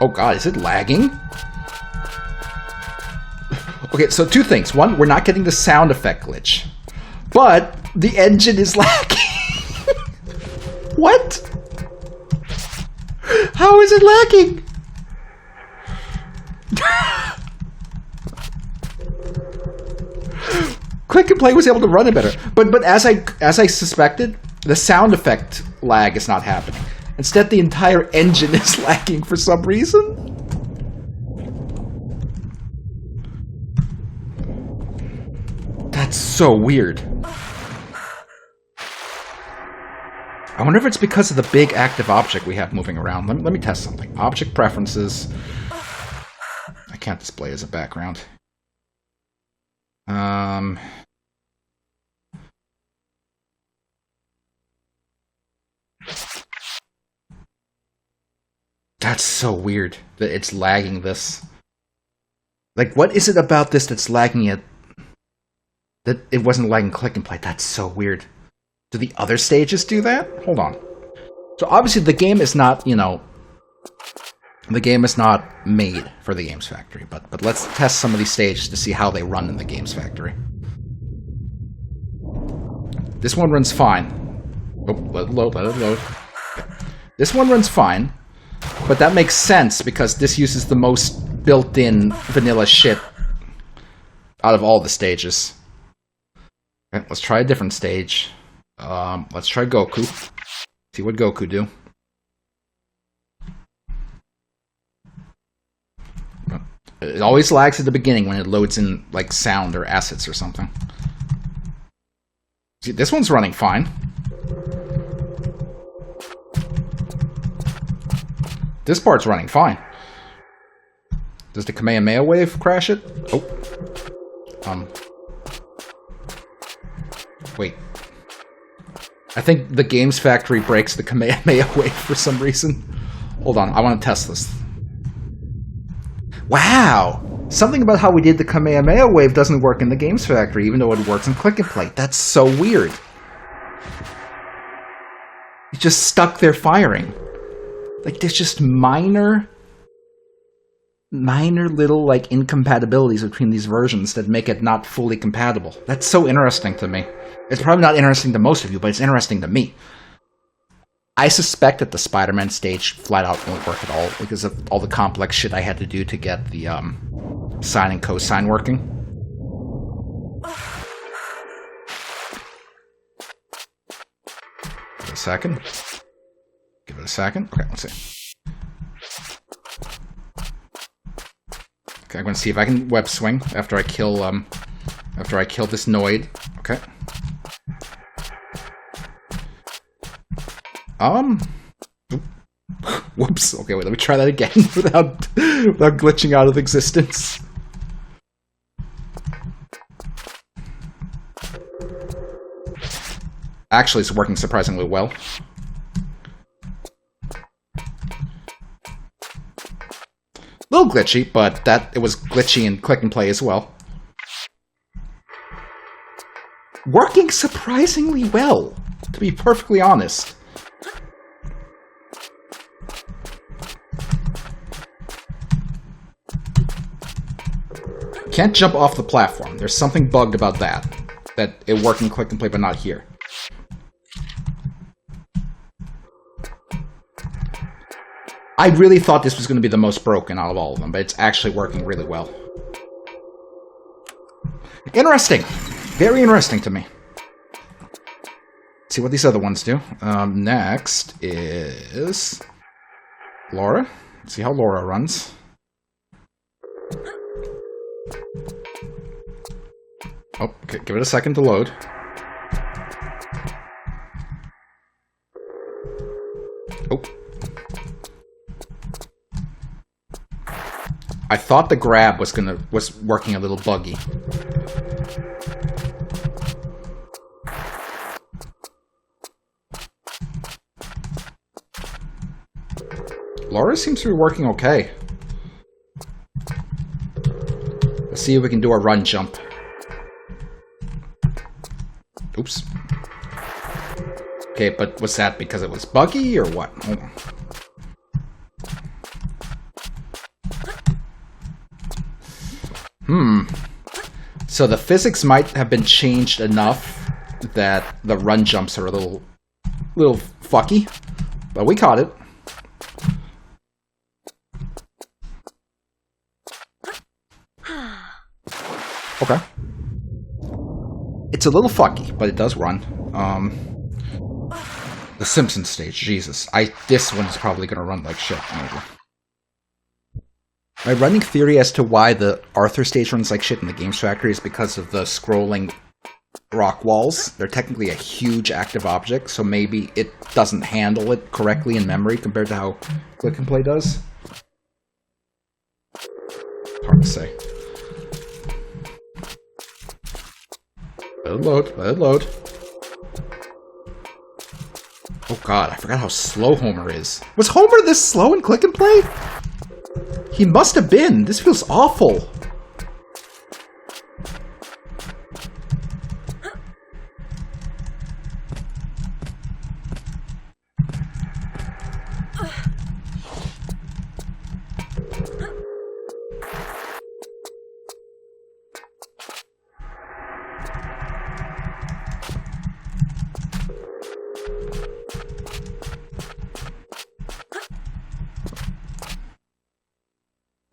Oh god, is it lagging? Okay, so two things. One, we're not getting the sound effect glitch. But, the engine is lagging. What? How is it lagging? Click and Play was able to run it better, but as I suspected, the sound effect lag is not happening. Instead, the entire engine is lagging for some reason. That's so weird. I wonder if it's because of the big active object we have moving around. Let me test something. Object preferences. I can't display as a background. That's so weird that it's lagging this. Like, what is it about this that's lagging it? That it wasn't lagging Click and Play. That's so weird. Do the other stages do that? Hold on. So obviously the game is not, you know, the game is not made for the Games Factory, but let's test some of these stages to see how they run in the Games Factory. This one runs fine. Oh, let it load. This one runs fine, but that makes sense because this uses the most built-in vanilla shit out of all the stages. Okay, let's try a different stage. Let's try Goku. See what Goku do. It always lags at the beginning when it loads in, like, sound or assets or something. See, this one's running fine. This part's running fine. Does the Kamehameha wave crash it? Oh. Wait. I think the Games Factory breaks the Kamehameha wave for some reason. Hold on, I want to test this. Wow! Something about how we did the Kamehameha wave doesn't work in the Games Factory, even though it works in Click and Play. That's so weird. It's just stuck there firing. Like, there's just minor minor little, like, incompatibilities between these versions that make it not fully compatible. That's so interesting to me. It's probably not interesting to most of you, but it's interesting to me. I suspect that the Spider-Man stage flat out won't work at all because of all the complex shit I had to do to get the sine and cosine working. Give it a second. Give it a second. Okay, let's see. Okay, I'm gonna see if I can web swing after I kill this Noid. Okay. Whoops. Okay, wait, let me try that again without glitching out of existence. Actually, it's working surprisingly well. A little glitchy, but it was glitchy in click and play as well. Working surprisingly well, to be perfectly honest. Can't jump off the platform. There's something bugged about that. That it worked in click and play, but not here. I really thought this was going to be the most broken out of all of them, but it's actually working really well. Interesting. Very interesting to me. Let's see what these other ones do. Next is Laura. Let's see how Laura runs. Oh, okay, give it a second to load. Oh. I thought the grab was working a little buggy. Laura seems to be working okay. Let's see if we can do a run jump. Oops. Okay, but was that because it was buggy or what? Hold on. So the physics might have been changed enough that the run jumps are a little fucky, but we caught it. Okay. It's a little fucky, but it does run. The Simpsons stage, Jesus. This one's probably gonna run like shit, maybe. My running theory as to why the Arthur stage runs like shit in the Games Factory is because of the scrolling rock walls. They're technically a huge active object, so maybe it doesn't handle it correctly in memory compared to how Click and Play does. Hard to say. Let it load, let it load. Oh god, I forgot how slow Homer is. Was Homer this slow in Click and Play? He must have been. This feels awful.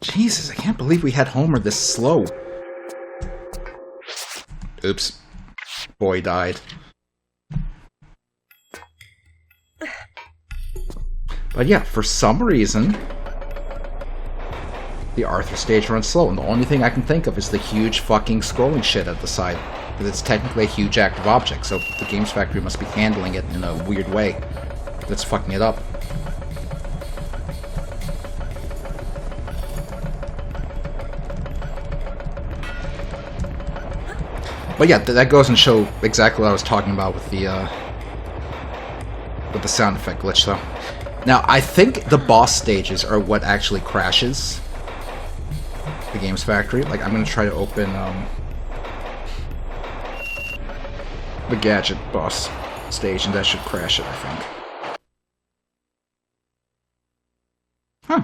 Jesus, I can't believe we had Homer this slow. Oops. Boy died. But yeah, for some reason, the Arthur stage runs slow, and the only thing I can think of is the huge fucking scrolling shit at the side. Because it's technically a huge active object, so the Games Factory must be handling it in a weird way that's fucking it up. But yeah, that goes and show exactly what I was talking about with the sound effect glitch, though. Now, I think the boss stages are what actually crashes the Games Factory. Like, I'm gonna try to open the gadget boss stage, and that should crash it, I think. Huh.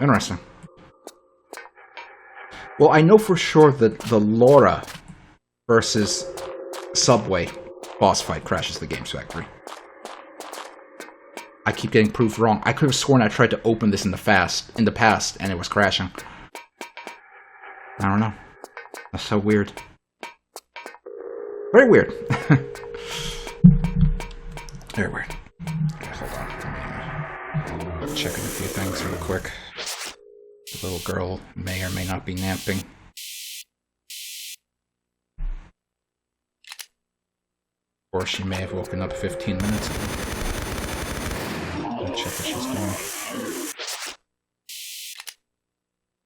Interesting. Well, I know for sure that the Laura versus Subway boss fight crashes the Games Factory. I keep getting proved wrong. I could have sworn I tried to open this in the past, and it was crashing. I don't know. That's so weird. Very weird. Very weird. Okay, hold on. Let me check a few things real quick. The little girl may or may not be napping. Or she may have woken up 15 minutes ago. Check what she's doing.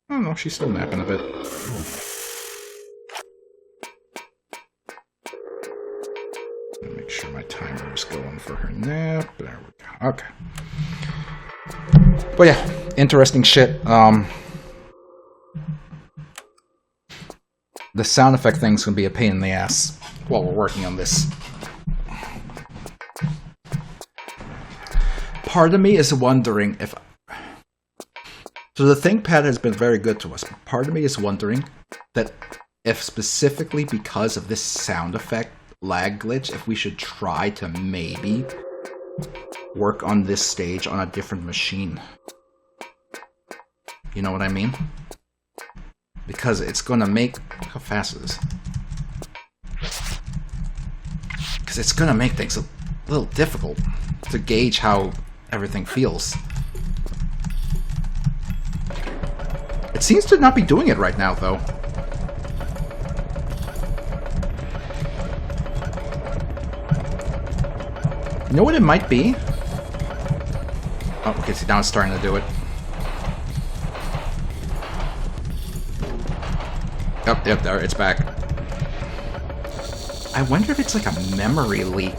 Oh no, she's still napping a bit. Make sure my timer is going for her nap. There we go. Okay. But yeah, interesting shit. The sound effect thing's gonna be a pain in the ass while we're working on this. Part of me is wondering if... So the ThinkPad has been very good to us, but part of me is wondering that if specifically because of this sound effect lag glitch, if we should try to maybe work on this stage on a different machine. You know what I mean? Because it's gonna make... How fast is this? Because it's gonna make things a little difficult to gauge how everything feels. It seems to not be doing it right now, though. You know what it might be? Oh, okay, see, now it's starting to do it. Oh, yep, there, it's back. I wonder if it's like a memory leak.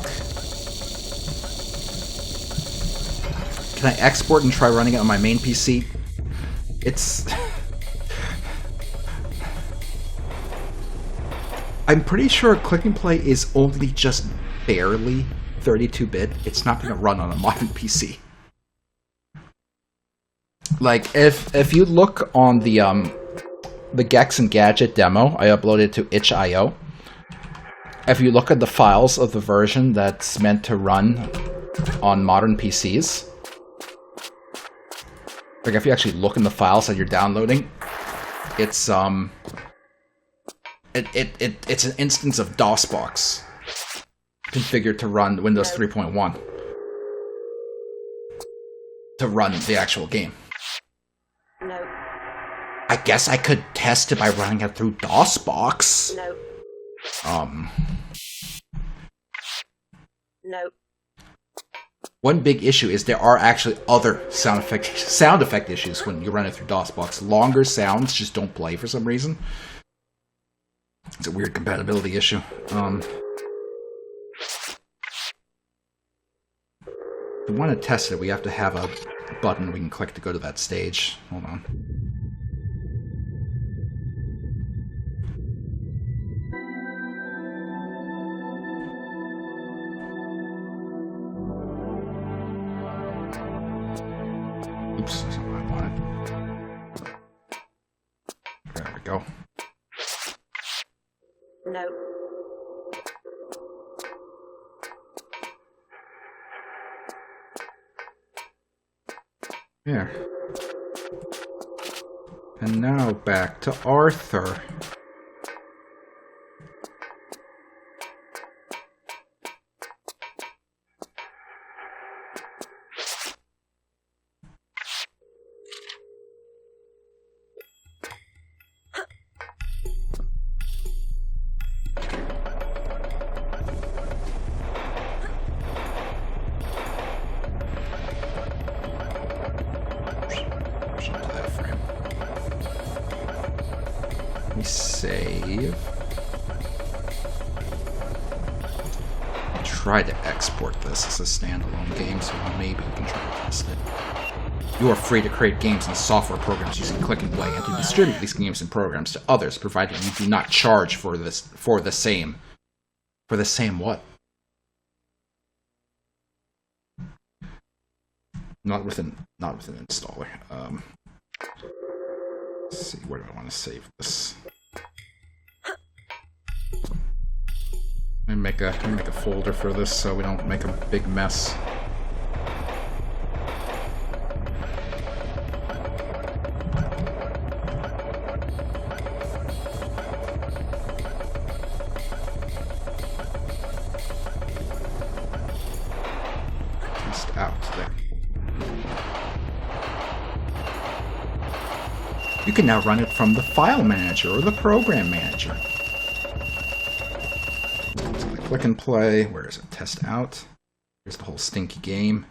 Can I export and try running it on my main PC? It's... I'm pretty sure Click and Play is only just barely 32-bit. It's not going to run on a modern PC. Like, if you look on the Gex and Gadget demo I uploaded to itch.io, if you look at the files of the version that's meant to run on modern PCs, like if you actually look in the files that you're downloading, it's it's an instance of DOSBox configured to run Windows 3.1 to run the actual game. No. I guess I could test it by running it through DOSBox. No. No. One big issue is there are actually other sound effect issues when you run it through DOSBox. Longer sounds just don't play for some reason. It's a weird compatibility issue. If we want to test it, we have to have a button we can click to go to that stage. Hold on. Oops, that's not what I wanted. There we go. No. Here. And now back to Arthur. Save. Try to export this as a standalone game, so maybe we can try to test it. You are free to create games and software programs using Click and Play and to distribute these games and programs to others, provided you do not charge for the same. For the same what? Not with an installer. Let's see, where do I want to save this? Let me make a folder for this so we don't make a big mess. Test out there. You can now run it from the file manager or the program manager. Click and play. Where is it? Test out. Here's the whole stinky game.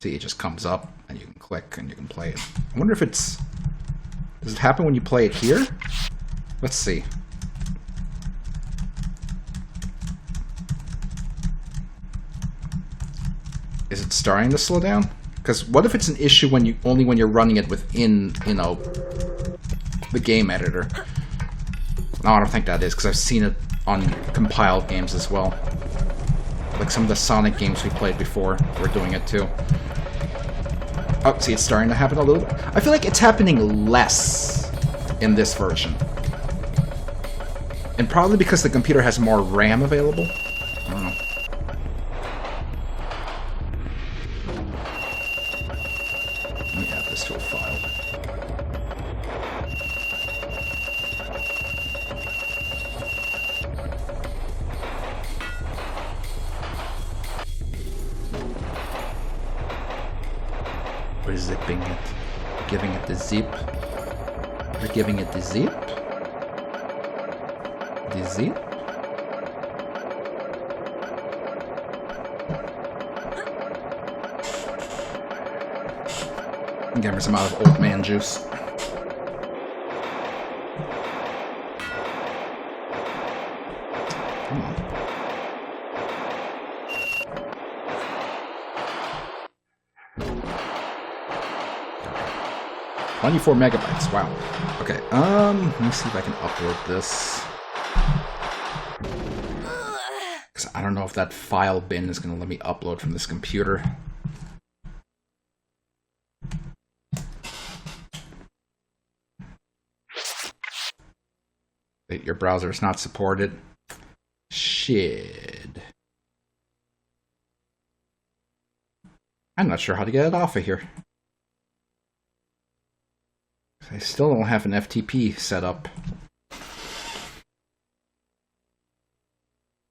See, it just comes up and you can click and you can play it. I wonder if it's... Does it happen when you play it here? Let's see. Is it starting to slow down? Because what if it's an issue when you only when you're running it within, you know, the game editor? No, I don't think that is, because I've seen it on compiled games as well. Like some of the Sonic games we played before were doing it too. Oh, see, it's starting to happen a little bit. I feel like it's happening less in this version. And probably because the computer has more RAM available. I don't know. Let me add this to a file. We're zipping it. Giving it the zip. We're giving it the zip. The zip. Gamers, I'm out of old man juice. Come on. Okay. 24 megabytes, wow. Okay, let me see if I can upload this. Because I don't know if that file bin is going to let me upload from this computer. Your browser is not supported. Shit. I'm not sure how to get it off of here. I still don't have an FTP set up.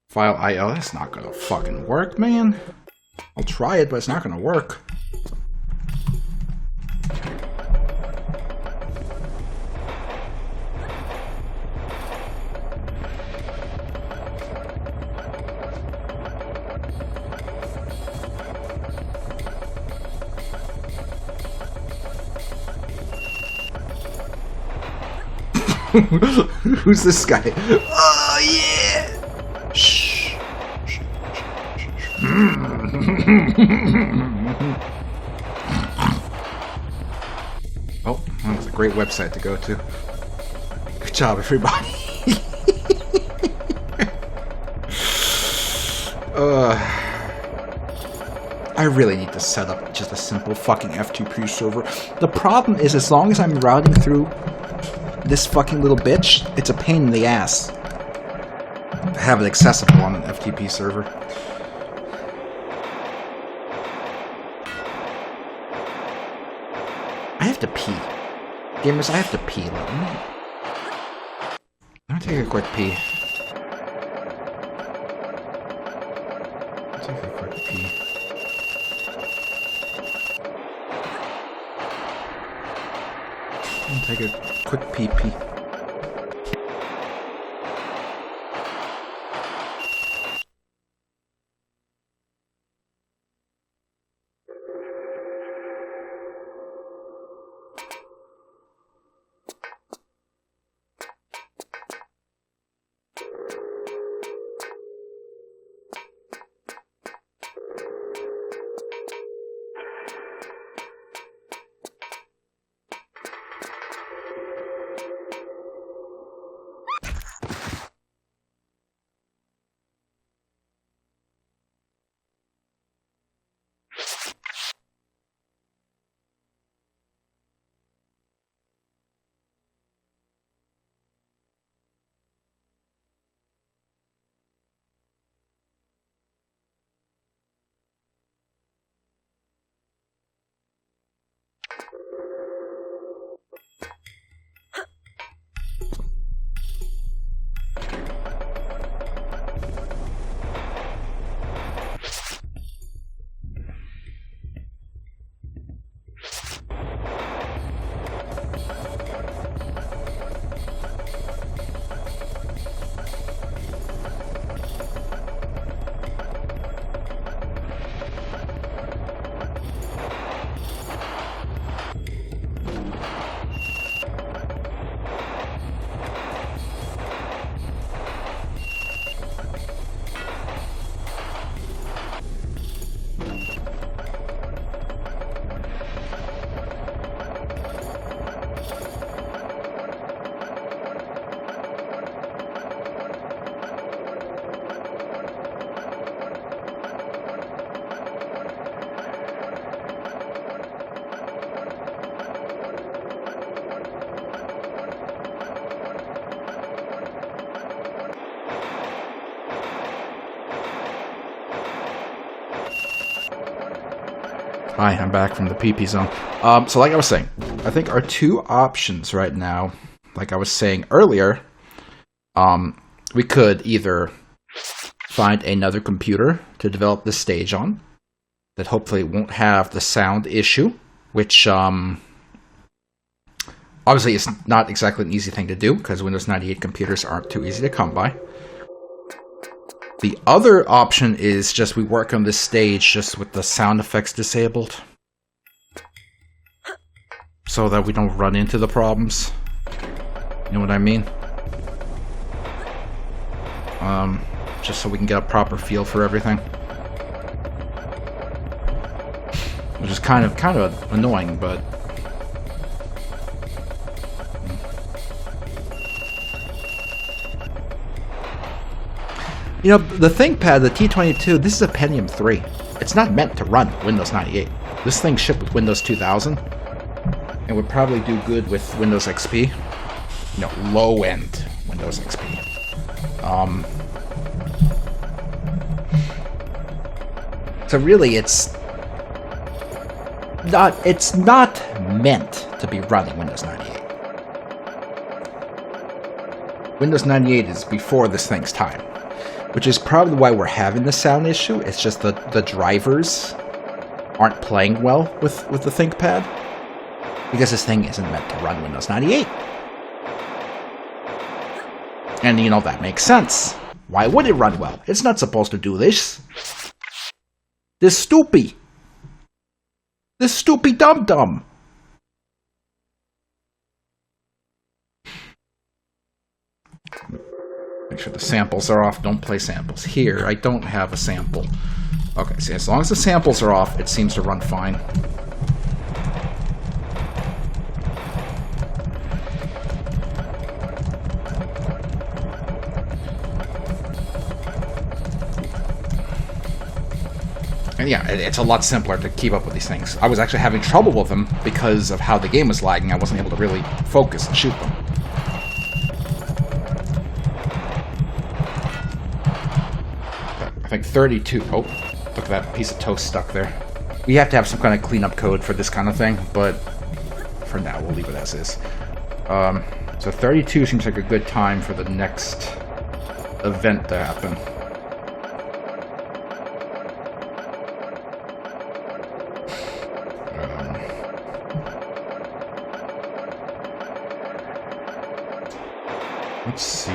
File IO, that's not gonna fucking work, man. I'll try it, but it's not gonna work. Who's this guy? Oh yeah! Shh. Oh, that was a great website to go to. Good job, everybody. I really need to set up just a simple fucking F2P server. The problem is, as long as I'm routing through this fucking little bitch, it's a pain in the ass to have it accessible on an FTP server. I have to pee. Gamers, I have to pee. Let me take a quick pee. Take a quick pee. Take a quick pee-pee. Hi, I'm back from the PP zone. So like I was saying, I think our two options right now, like I was saying earlier, we could either find another computer to develop this stage on that hopefully won't have the sound issue, which obviously is not exactly an easy thing to do because Windows 98 computers aren't too easy to come by. The other option is just we work on this stage just with the sound effects disabled, so that we don't run into the problems. You know what I mean? Just so we can get a proper feel for everything. Which is kind of annoying, but you know, the ThinkPad, the T22, this is a Pentium 3. It's not meant to run Windows 98. This thing shipped with Windows 2000 and would probably do good with Windows XP. You know, low-end Windows XP. So really, it's not meant to be running Windows 98. Windows 98 is before this thing's time, which is probably why we're having the sound issue. It's just the drivers aren't playing well with the ThinkPad, because this thing isn't meant to run Windows 98. And you know, that makes sense. Why would it run well? It's not supposed to do this. This stupid dum-dum. Make sure the samples are off. Don't play samples. Here, I don't have a sample. Okay, see, as long as the samples are off, it seems to run fine. And yeah, it's a lot simpler to keep up with these things. I was actually having trouble with them because of how the game was lagging. I wasn't able to really focus and shoot them. I think 32. Oh, look at that piece of toast stuck there. We have to have some kind of cleanup code for this kind of thing, but for now, we'll leave it as is. So 32 seems like a good time for the next event to happen. Let's see.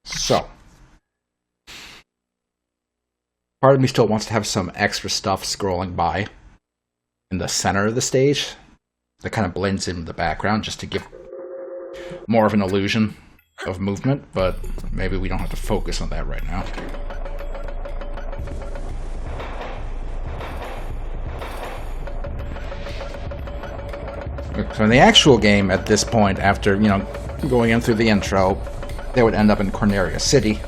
So, part of me still wants to have some extra stuff scrolling by in the center of the stage that kind of blends in the background just to give more of an illusion of movement, but maybe we don't have to focus on that right now. So in the actual game, at this point, after, you know, going in through the intro, they would end up in Corneria City.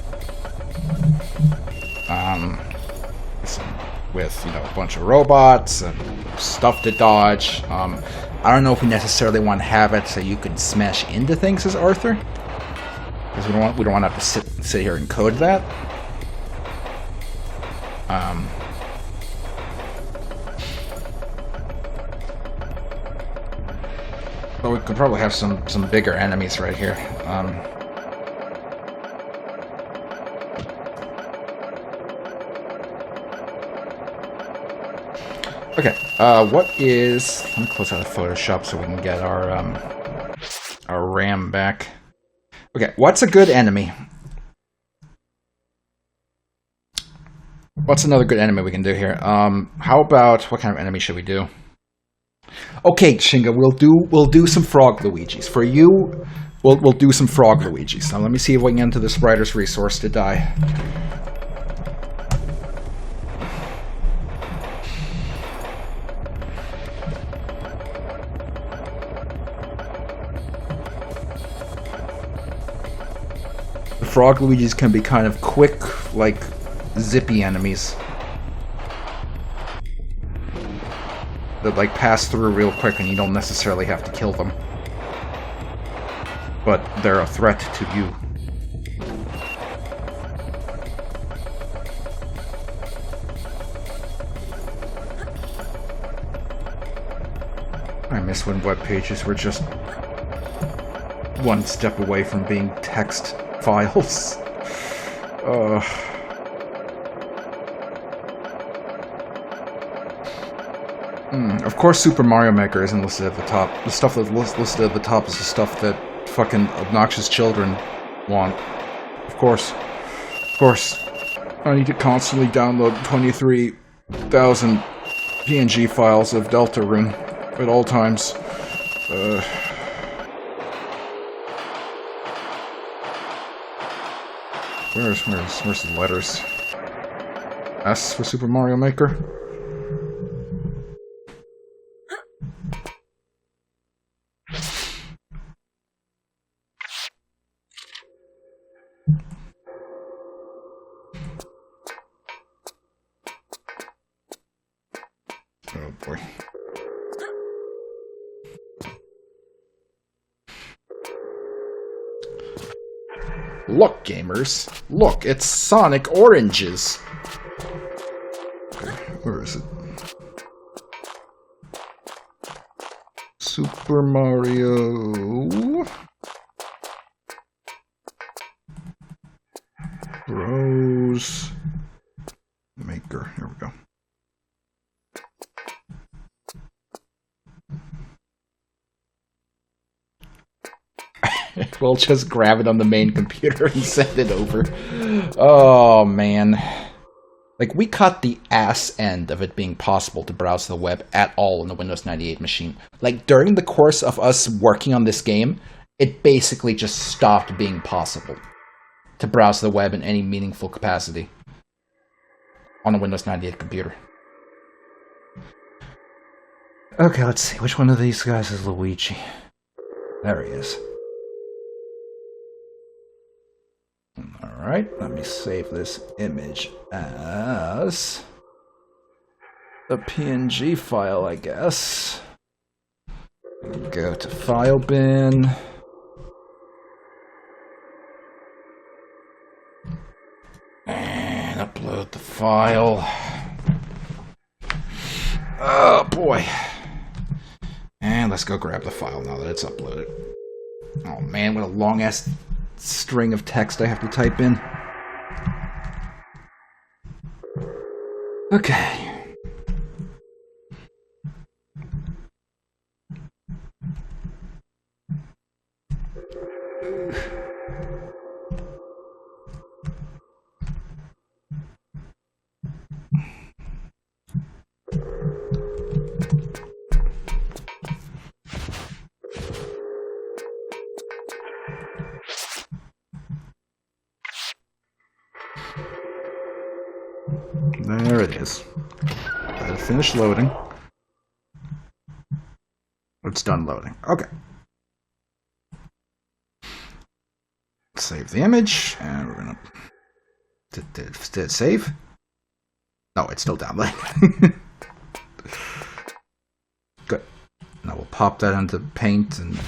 With, you know, a bunch of robots and stuff to dodge. I don't know if we necessarily want to have it so you can smash into things as Arthur, because we don't want to have to sit here and code that. But we could probably have some bigger enemies right here. Okay, what is... Let me close out of Photoshop so we can get our RAM back. Okay, what's a good enemy? What's another good enemy we can do here? How about... What kind of enemy should we do? Okay, Shinga, we'll do some Frog Luigis. For you, we'll do some Frog Luigis. Now let me see if we can get into this writer's resource to die. The Frog Luigis can be kind of quick, like, zippy enemies that, like, pass through real quick and you don't necessarily have to kill them. but they're a threat to you. I miss when web pages were just one step away from being text files. Of course Super Mario Maker isn't listed at the top. The stuff that's listed at the top is the stuff that fucking obnoxious children want. Of course. Of course. I need to constantly download 23,000 PNG files of Deltarune at all times. Where's the letters? S for Super Mario Maker? Oh boy. Look, gamers. Look, it's Sonic Oranges. Okay, where is it? Super Mario Bros. Maker. Here we go. We'll just grab it on the main computer and send it over. Oh, man. Like, we cut the ass end of it being possible to browse the web at all on the Windows 98 machine. Like, during the course of us working on this game, it basically just stopped being possible to browse the web in any meaningful capacity on a Windows 98 computer. Okay, let's see. Which one of these guys is Luigi? There he is. Alright, let me save this image as a PNG file, I guess. Go to File Bin. And upload the file. Oh boy. And let's go grab the file now that it's uploaded. Oh man, what a long ass string of text I have to type in. Okay. There it is. Let it finish loading. It's done loading. Okay. Save the image, and we're gonna... Did it save? No, it's still downloading. Good. Now we'll pop that into Paint and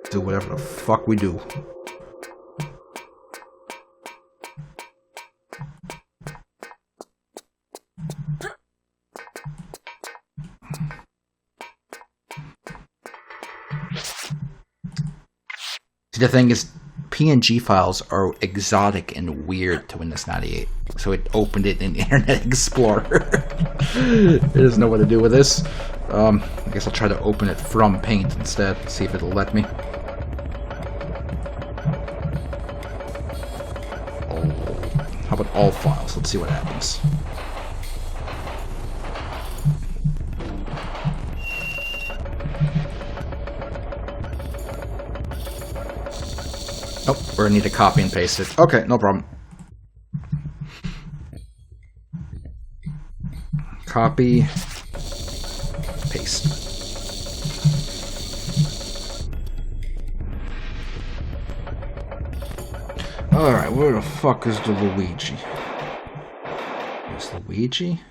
do whatever the fuck we do. See, the thing is, PNG files are exotic and weird to Windows 98, so it opened it in Internet Explorer. It doesn't know what to do with this. I guess I'll try to open it from Paint instead, see if it'll let me. How about all files? Let's see what happens. Oh, we're gonna need to copy and paste it. Okay, no problem. Copy. Paste. Alright, where the fuck is the Luigi? There's Luigi.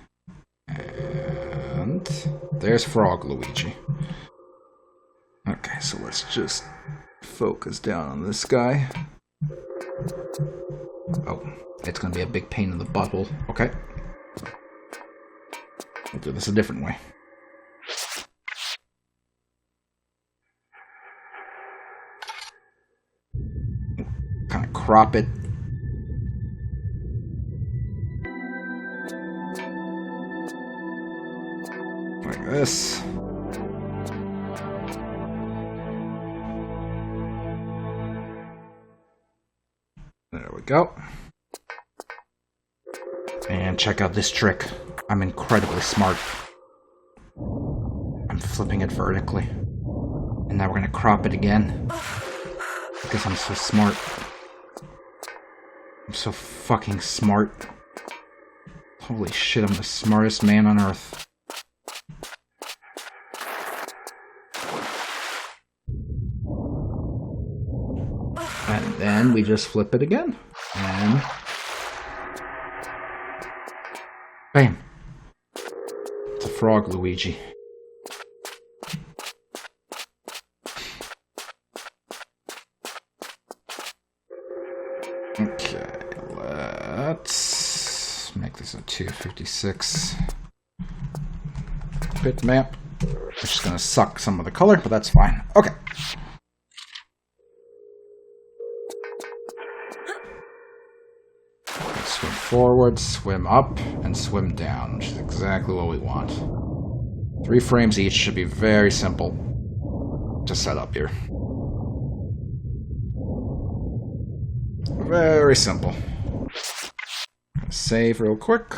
And there's Frog Luigi. Okay, so let's just focus down on this guy. Oh, it's gonna be a big pain in the butthole. Okay. We'll do this a different way. Kind of crop it. Like this. There we go. And check out this trick. I'm incredibly smart. I'm flipping it vertically. And now we're gonna crop it again. Because I'm so smart. I'm so fucking smart. Holy shit, I'm the smartest man on earth. And then we just flip it again. And bam. It's a frog, Luigi. Okay, let's make this a 256 bitmap. Which is gonna suck some of the color, but that's fine. Okay. Swim forward, swim up, and swim down, which is exactly what we want. 3 frames each should be very simple to set up here. Very simple. Save real quick.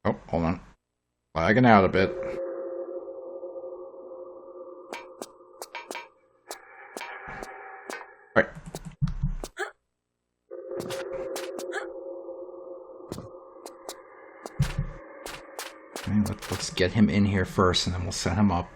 Oh, hold on. Lagging out a bit. Right. Okay, let's get him in here first, and then we'll set him up.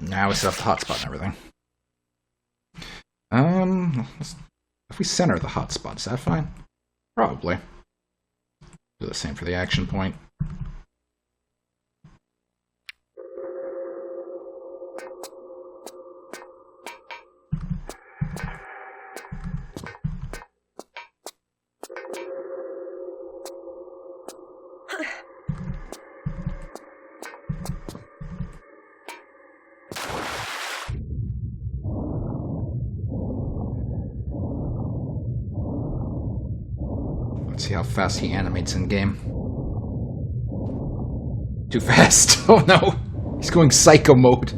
Now we set up the hotspot and everything. If we center the hotspot, is that fine? Probably. Do the same for the action point. See how fast he animates in game. Too fast. Oh no. He's going psycho mode.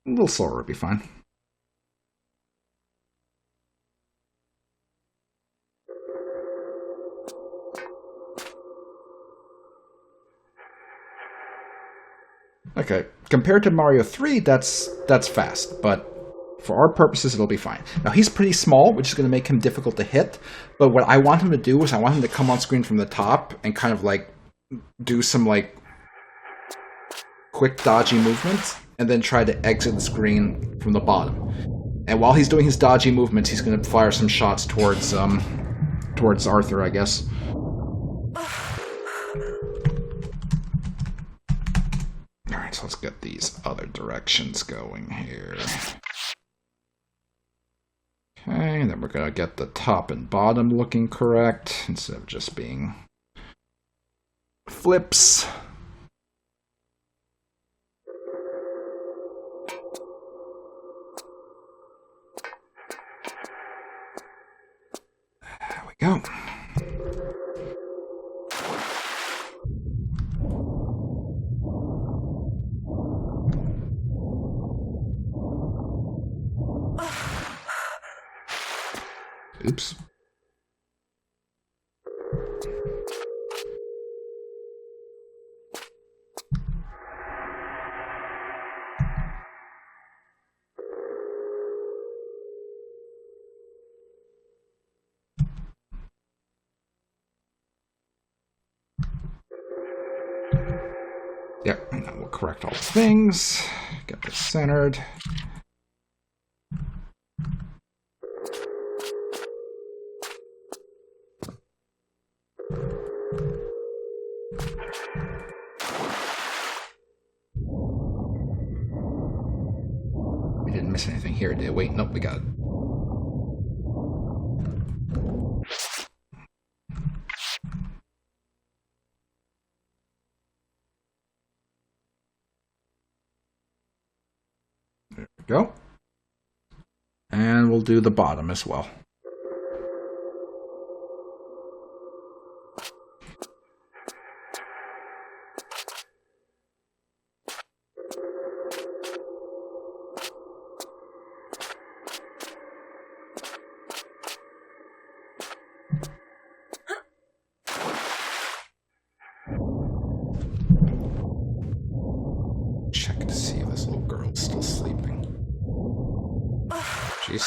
A little slower would be fine. Okay, compared to Mario 3, that's fast, but for our purposes, it'll be fine. Now, he's pretty small, which is going to make him difficult to hit, but what I want him to do is I want him to come on screen from the top and kind of, like, do some, like, quick dodgy movements, and then try to exit the screen from the bottom. And while he's doing his dodgy movements, he's going to fire some shots towards Arthur, I guess. Alright, so let's get these other directions going here. Okay, then we're going to get the top and bottom looking correct, instead of just being flips. There we go. Oops. Yep, and then we'll correct all the things. Get this centered. We didn't miss anything here, did we? Nope, we got it. There we go. And we'll do the bottom as well. Check to see if this little girl's still sleeping. She's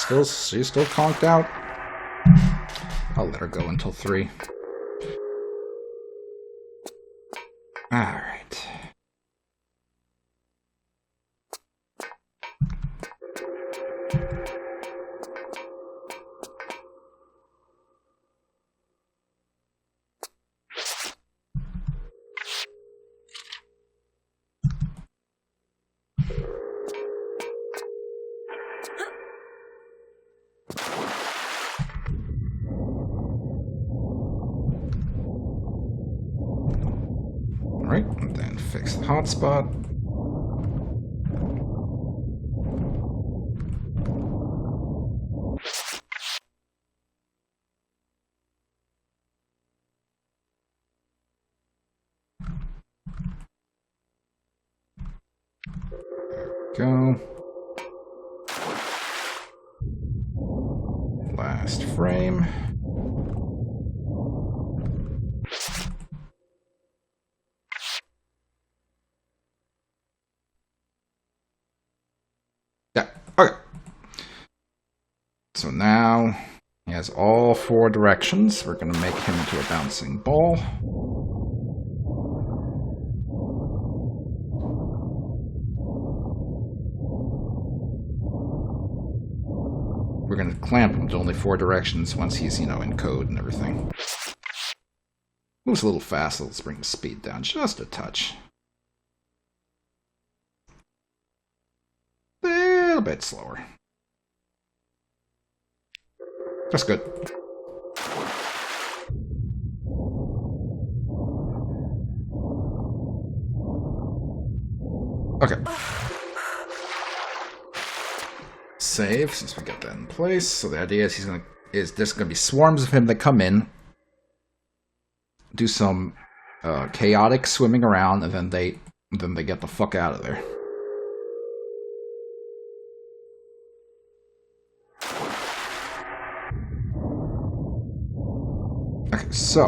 still conked out. I'll let her go until 3. Alright. Alright, and then fix the hotspot. Go. Last frame. Yeah, okay. So now he has all 4 directions. We're going to make him into a bouncing ball. We're going to clamp him to only 4 directions once he's, in code and everything. Moves a little fast, so let's bring the speed down just a touch. A little bit slower. That's good. Okay. Save, since we got that in place. So the idea is there's gonna be swarms of him that come in, do some chaotic swimming around, and then they get the fuck out of there. Okay, so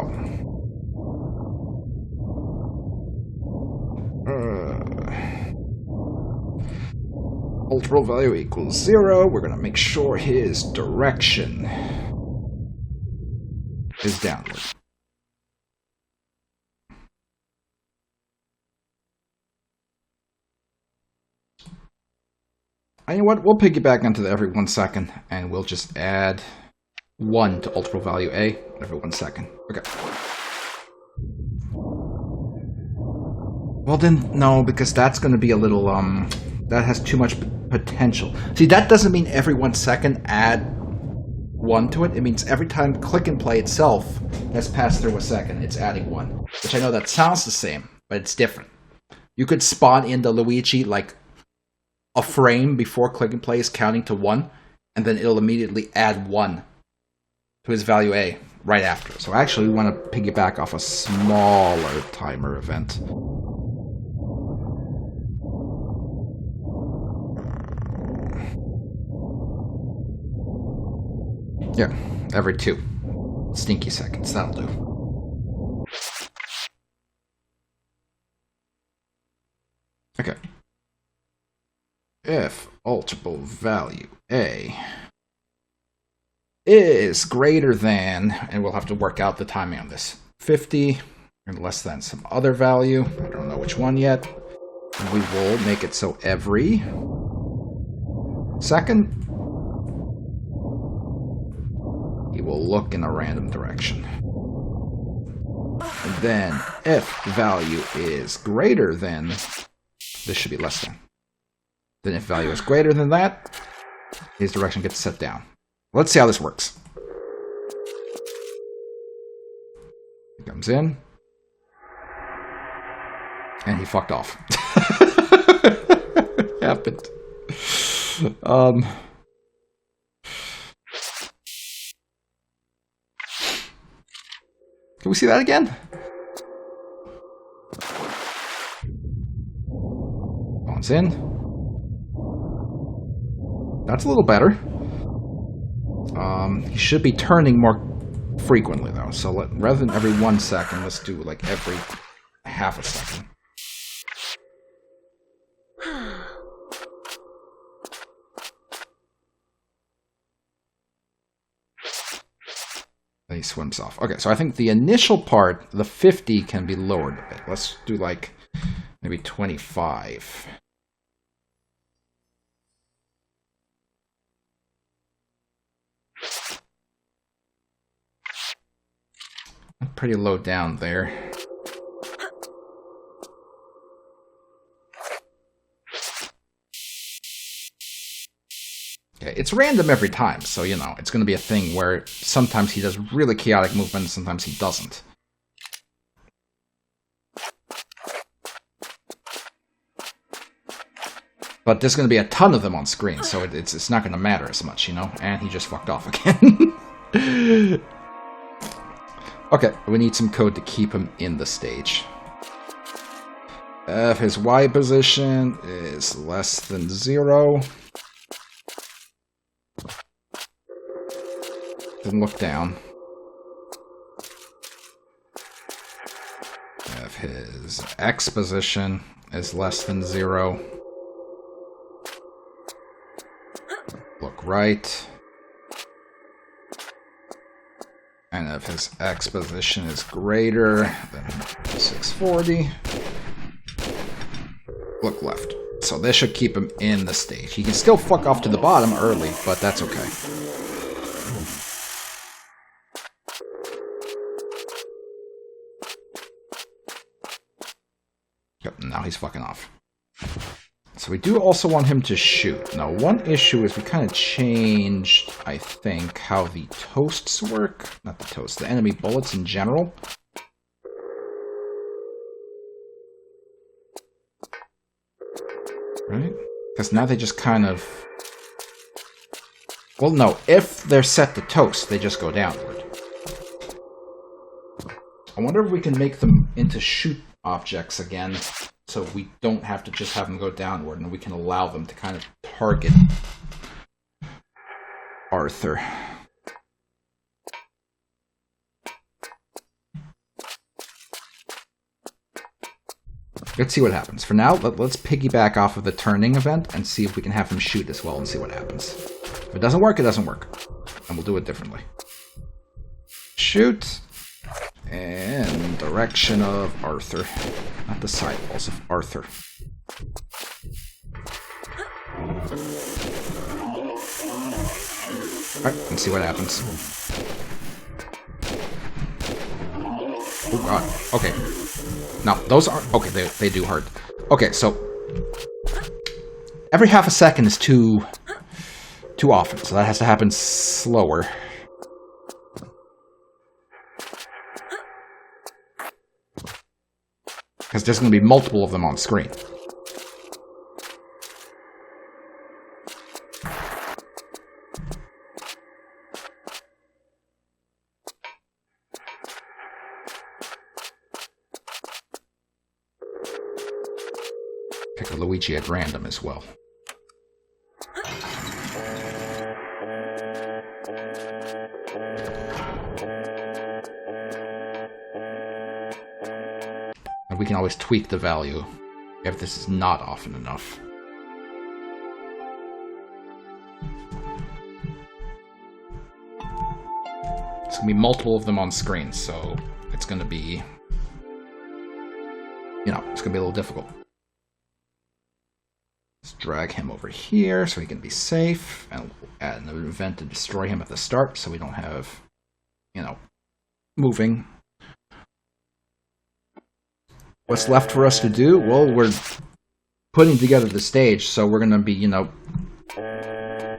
ultimate value equals 0. We're gonna make sure his direction is downward. And you know what? We'll piggyback onto the every 1 second, and we'll just add 1 to ultimate value A every 1 second. Okay. Well then, no, because that's going to be a little, that has too much potential. See, that doesn't mean every 1 second add 1 to it. It means every time click and play itself has passed through a second, it's adding 1. Which I know that sounds the same, but it's different. You could spawn in the Luigi, like, a frame before click and play is counting to 1, and then it'll immediately add 1 to his value A right after. So actually, we want to piggyback off a smaller timer event. Yeah, every 2 stinky seconds. That'll do. Okay. If ultimate value A is greater than, and we'll have to work out the timing on this, 50 and less than some other value. I don't know which one yet. And we will make it so every second he will look in a random direction. And then if value is greater than, this should be less than. Then if value is greater than that, his direction gets set down. Let's see how this works. He comes in. And he fucked off. Happened. Can we see that again? Bounce in. That's a little better. He should be turning more frequently though. So rather than every 1 second, let's do like every half a second. Then he swims off. Okay, so I think the initial part, the 50, can be lowered a bit. Let's do like maybe 25. Pretty low down there. Okay, it's random every time, so you know, it's going to be a thing where sometimes he does really chaotic movements, sometimes he doesn't. But there's going to be a ton of them on screen, so it's not going to matter as much, you know? And he just fucked off again. Okay, we need some code to keep him in the stage. If his Y position is less than 0, then look down. If his X position is less than 0, look right. And if his X position is greater than 640, look left. So this should keep him in the stage. He can still fuck off to the bottom early, but that's okay. Yep, now he's fucking off. So we do also want him to shoot. Now, one issue is we kind of changed, I think, how the toasts work. Not the toasts, the enemy bullets in general. Right? Because now they just kind of... Well, no, if they're set to toast, they just go downward. I wonder if we can make them into shoot objects again, so we don't have to just have them go downward, and we can allow them to kind of target Arthur. Let's see what happens. For now, let's piggyback off of the turning event and see if we can have him shoot as well and see what happens. If it doesn't work, it doesn't work. And we'll do it differently. Shoot. And direction of Arthur. Not the sidewalls of Arthur. Alright, let's see what happens. Oh god. Okay. No, those aren't... Okay, they do hurt. Okay, so... Every half a second is too often, so that has to happen slower. Because there's going to be multiple of them on screen. Pick a Luigi at random as well. And we can always tweak the value if this is not often enough. It's going to be multiple of them on screen, so it's going to be you know, it's going to be a little difficult. Let's drag him over here so he can be safe, and we'll add an event to destroy him at the start so we don't have, you know, moving. What's left for us to do? Well, we're putting together the stage, so we're going to be, you know,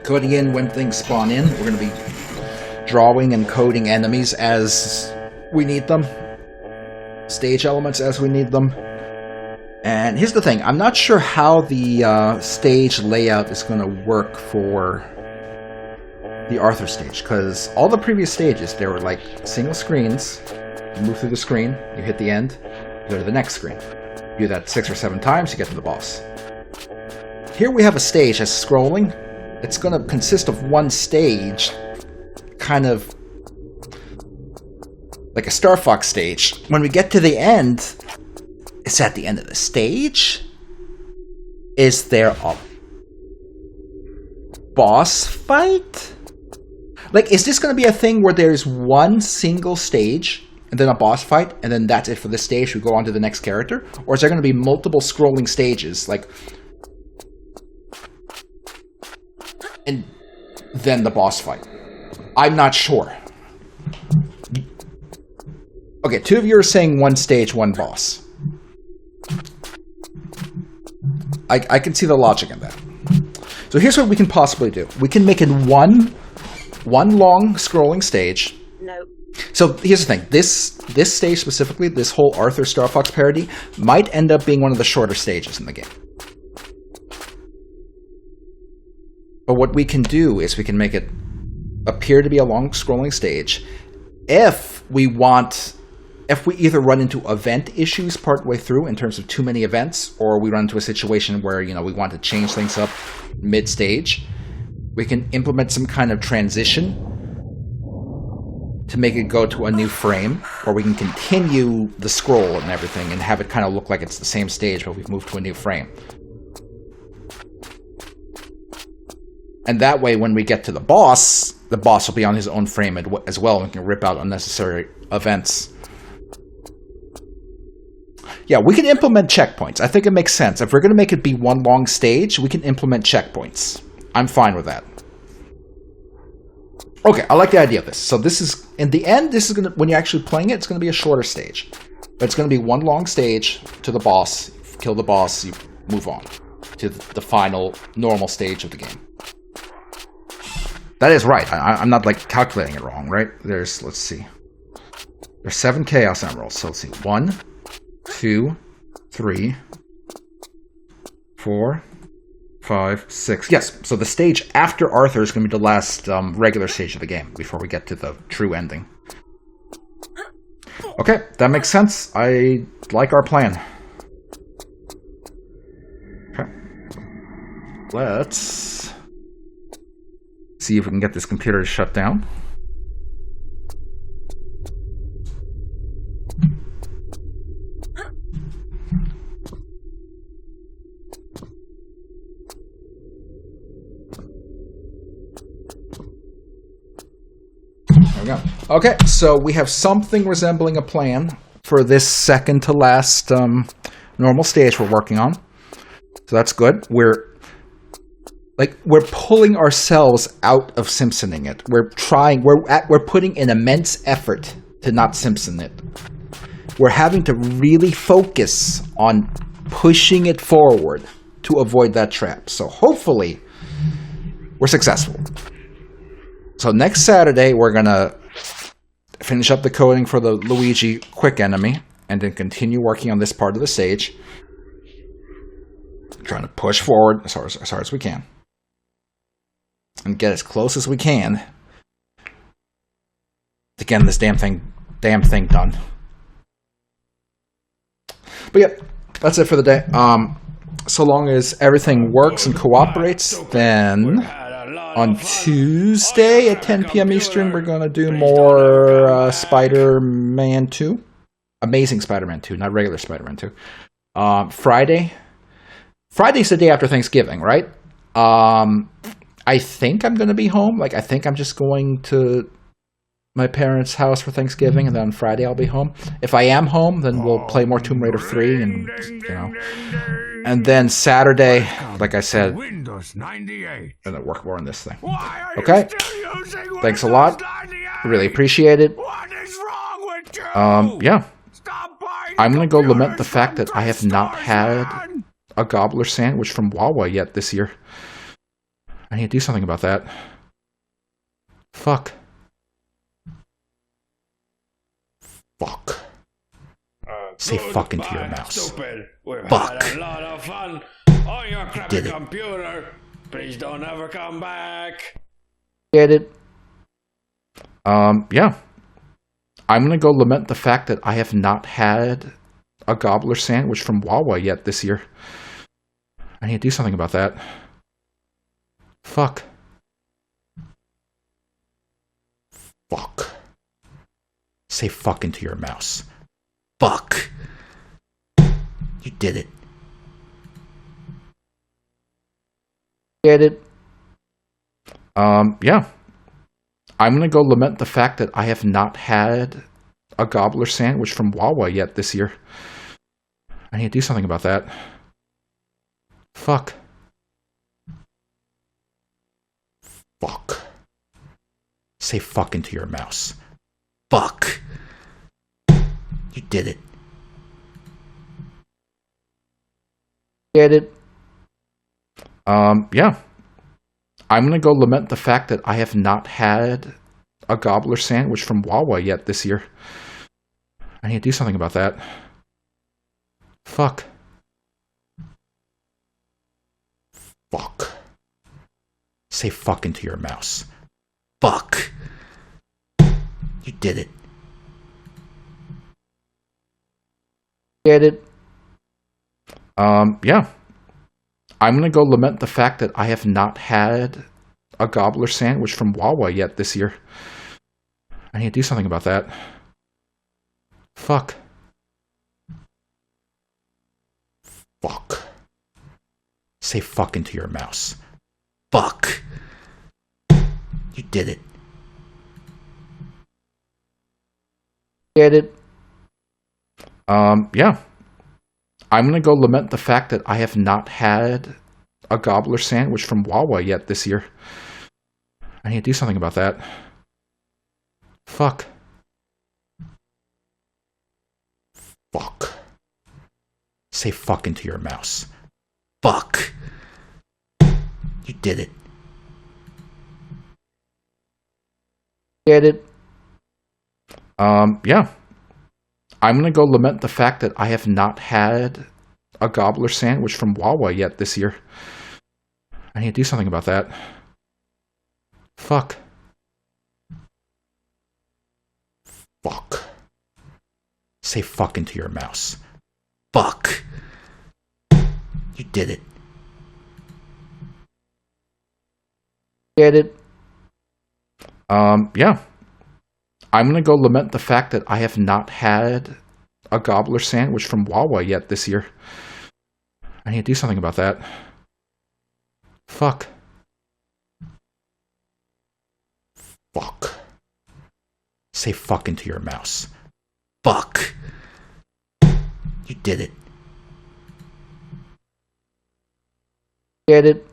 coding in when things spawn in. We're going to be drawing and coding enemies as we need them, stage elements as we need them. And here's the thing, I'm not sure how the stage layout is going to work for the Arthur stage, because all the previous stages, they were like single screens. You move through the screen, you hit the end, you go to the next screen. You do that 6 or 7 times, you get to the boss. Here we have a stage that's scrolling. It's going to consist of one stage, kind of like a Star Fox stage. When we get to the end, it's at the end of the stage. Is there a boss fight? Like, is this going to be a thing where there's one single stage and then a boss fight, and then that's it for this stage, we go on to the next character? Or is there going to be multiple scrolling stages, like, and then the boss fight? I'm not sure. Okay, 2 of you are saying one stage, one boss. I can see the logic in that. So here's what we can possibly do. We can make it one long scrolling stage. No. So here's the thing. This stage specifically, this whole Arthur Star Fox parody, might end up being one of the shorter stages in the game. But what we can do is we can make it appear to be a long scrolling stage if we either run into event issues partway through in terms of too many events, or we run into a situation where, you know, we want to change things up mid-stage. We can implement some kind of transition to make it go to a new frame, or we can continue the scroll and everything and have it kind of look like it's the same stage, but we've moved to a new frame. And that way, when we get to the boss will be on his own frame as well, and we can rip out unnecessary events. Yeah, we can implement checkpoints. I think it makes sense. If we're going to make it be one long stage, we can implement checkpoints. I'm fine with that. Okay, I like the idea of this. So this is, in the end, this is going to, when you're actually playing it, it's going to be a shorter stage. But it's going to be one long stage to the boss. Kill the boss, you move on to the final normal stage of the game. That is right. I'm not, like, calculating it wrong, right? Let's see. There's 7 Chaos Emeralds. So let's see. 1, 2, 3, 4, 5, 6. Yes, so the stage after Arthur is going to be the last regular stage of the game before we get to the true ending. Okay, that makes sense. I like our plan. Okay. Let's see if we can get this computer to shut down. There we go. Okay, so we have something resembling a plan for this second to last normal stage we're working on. So that's good. We're pulling ourselves out of Simpsoning it. We're putting an immense effort to not Simpson it. We're having to really focus on pushing it forward to avoid that trap. So hopefully we're successful. So next Saturday, we're going to finish up the coding for the Luigi quick enemy, and then continue working on this part of the stage. Trying to push forward as hard as we can. And get as close as we can to get this damn thing done. But yeah, that's it for the day. So long as everything works and cooperates, then on Tuesday at 10 p.m. Eastern, we're going to do more Spider-Man 2. Amazing Spider-Man 2, not regular Spider-Man 2. Friday's the day after Thanksgiving, right? I think I'm going to be home. I think I'm just going to my parents' house for Thanksgiving, and then on Friday I'll be home. If I am home, then we'll play more Tomb Raider 3, and and then Saturday, like I said, Windows 98. I'm gonna work more on this thing. Why are Okay. you still using Thanks a Windows lot. 98? Really appreciate it. What is wrong with you? Yeah. Stop buying I'm gonna go computers lament the fact from that I have thrift not stores, had man. a gobbler sandwich from Wawa yet this year. I need to do something about that. Fuck. Fuck. Say Good, fucking to your bad, mouse. Stupid. We've Fuck. had a lot of fun on your crappy did it. computer. Please don't ever come back. Get it? Yeah. I'm gonna go lament the fact that I have not had a gobbler sandwich from Wawa yet this year. I need to do something about that. Fuck. Fuck. Say fucking to your mouse. Fuck. You did it. Get it? Yeah. I'm gonna go lament the fact that I have not had a gobbler sandwich from Wawa yet this year. I need to do something about that. Fuck. Fuck. Say fucking to your mouse. Fuck. You did it. Get it? Yeah. I'm gonna go lament the fact that I have not had a gobbler sandwich from Wawa yet this year. I need to do something about that. Fuck. Fuck. Say fucking to your mouse. Fuck. You did it. Get it? Yeah. I'm gonna go lament the fact that I have not had a gobbler sandwich from Wawa yet this year. I need to do something about that. Fuck. Fuck. Say fucking to your mouse. Fuck. You did it. Get it? Yeah. I'm gonna go lament the fact that I have not had a gobbler sandwich from Wawa yet this year. I need to do something about that. Fuck. Fuck. Say fucking to your mouse. Fuck. You did it. Get it? Yeah. I'm gonna go lament the fact that I have not had a gobbler sandwich from Wawa yet this year. I need to do something about that. Fuck. Fuck. Say fucking to your mouse. Fuck. You did it. Get it? Yeah. I'm gonna go lament the fact that I have not had a gobbler sandwich from Wawa yet this year. I need to do something about that. Fuck. Fuck. Say fucking to your mouse. Fuck. You did it. Get it?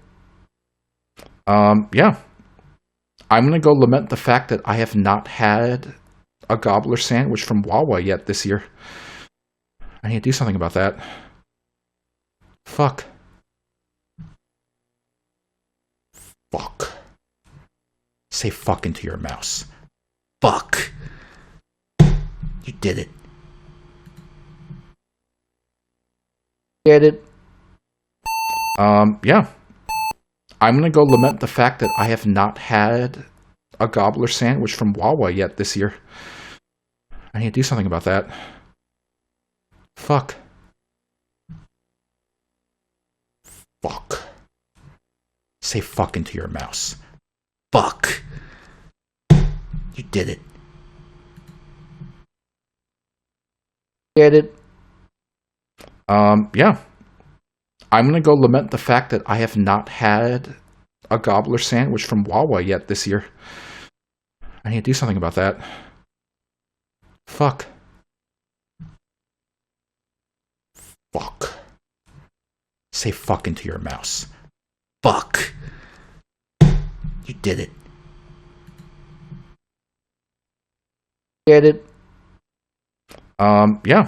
Yeah. I'm gonna go lament the fact that I have not had a gobbler sandwich from Wawa yet this year. I need to do something about that. Fuck. Fuck. Say fucking to your mouse. Fuck. You did it. Get it? Yeah. I'm gonna go lament the fact that I have not had a gobbler sandwich from Wawa yet this year. I need to do something about that. Fuck. Fuck. Say fucking to your mouse. Fuck. You did it. Get it? Yeah. I'm gonna go lament the fact that I have not had a gobbler sandwich from Wawa yet this year. I need to do something about that. Fuck. Fuck. Say fuck into your mouse. Fuck. You did it. Did it. Yeah.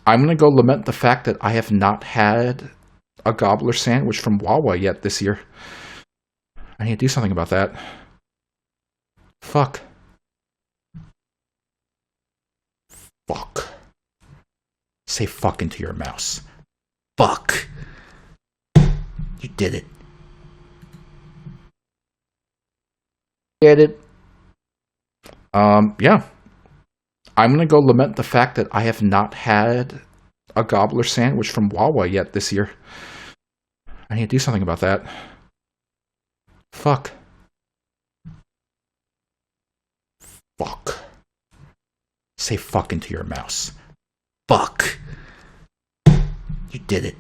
I'm gonna go lament the fact that I have not had a gobbler sandwich from Wawa yet this year. I need to do something about that. Fuck. Fuck. Say fuck into your mouse. Fuck. You did it. Did it. Yeah. I'm gonna go lament the fact that I have not had a gobbler sandwich from Wawa yet this year. I need to do something about that. Fuck. Fuck. Say fuck into your mouse. Fuck. You did it.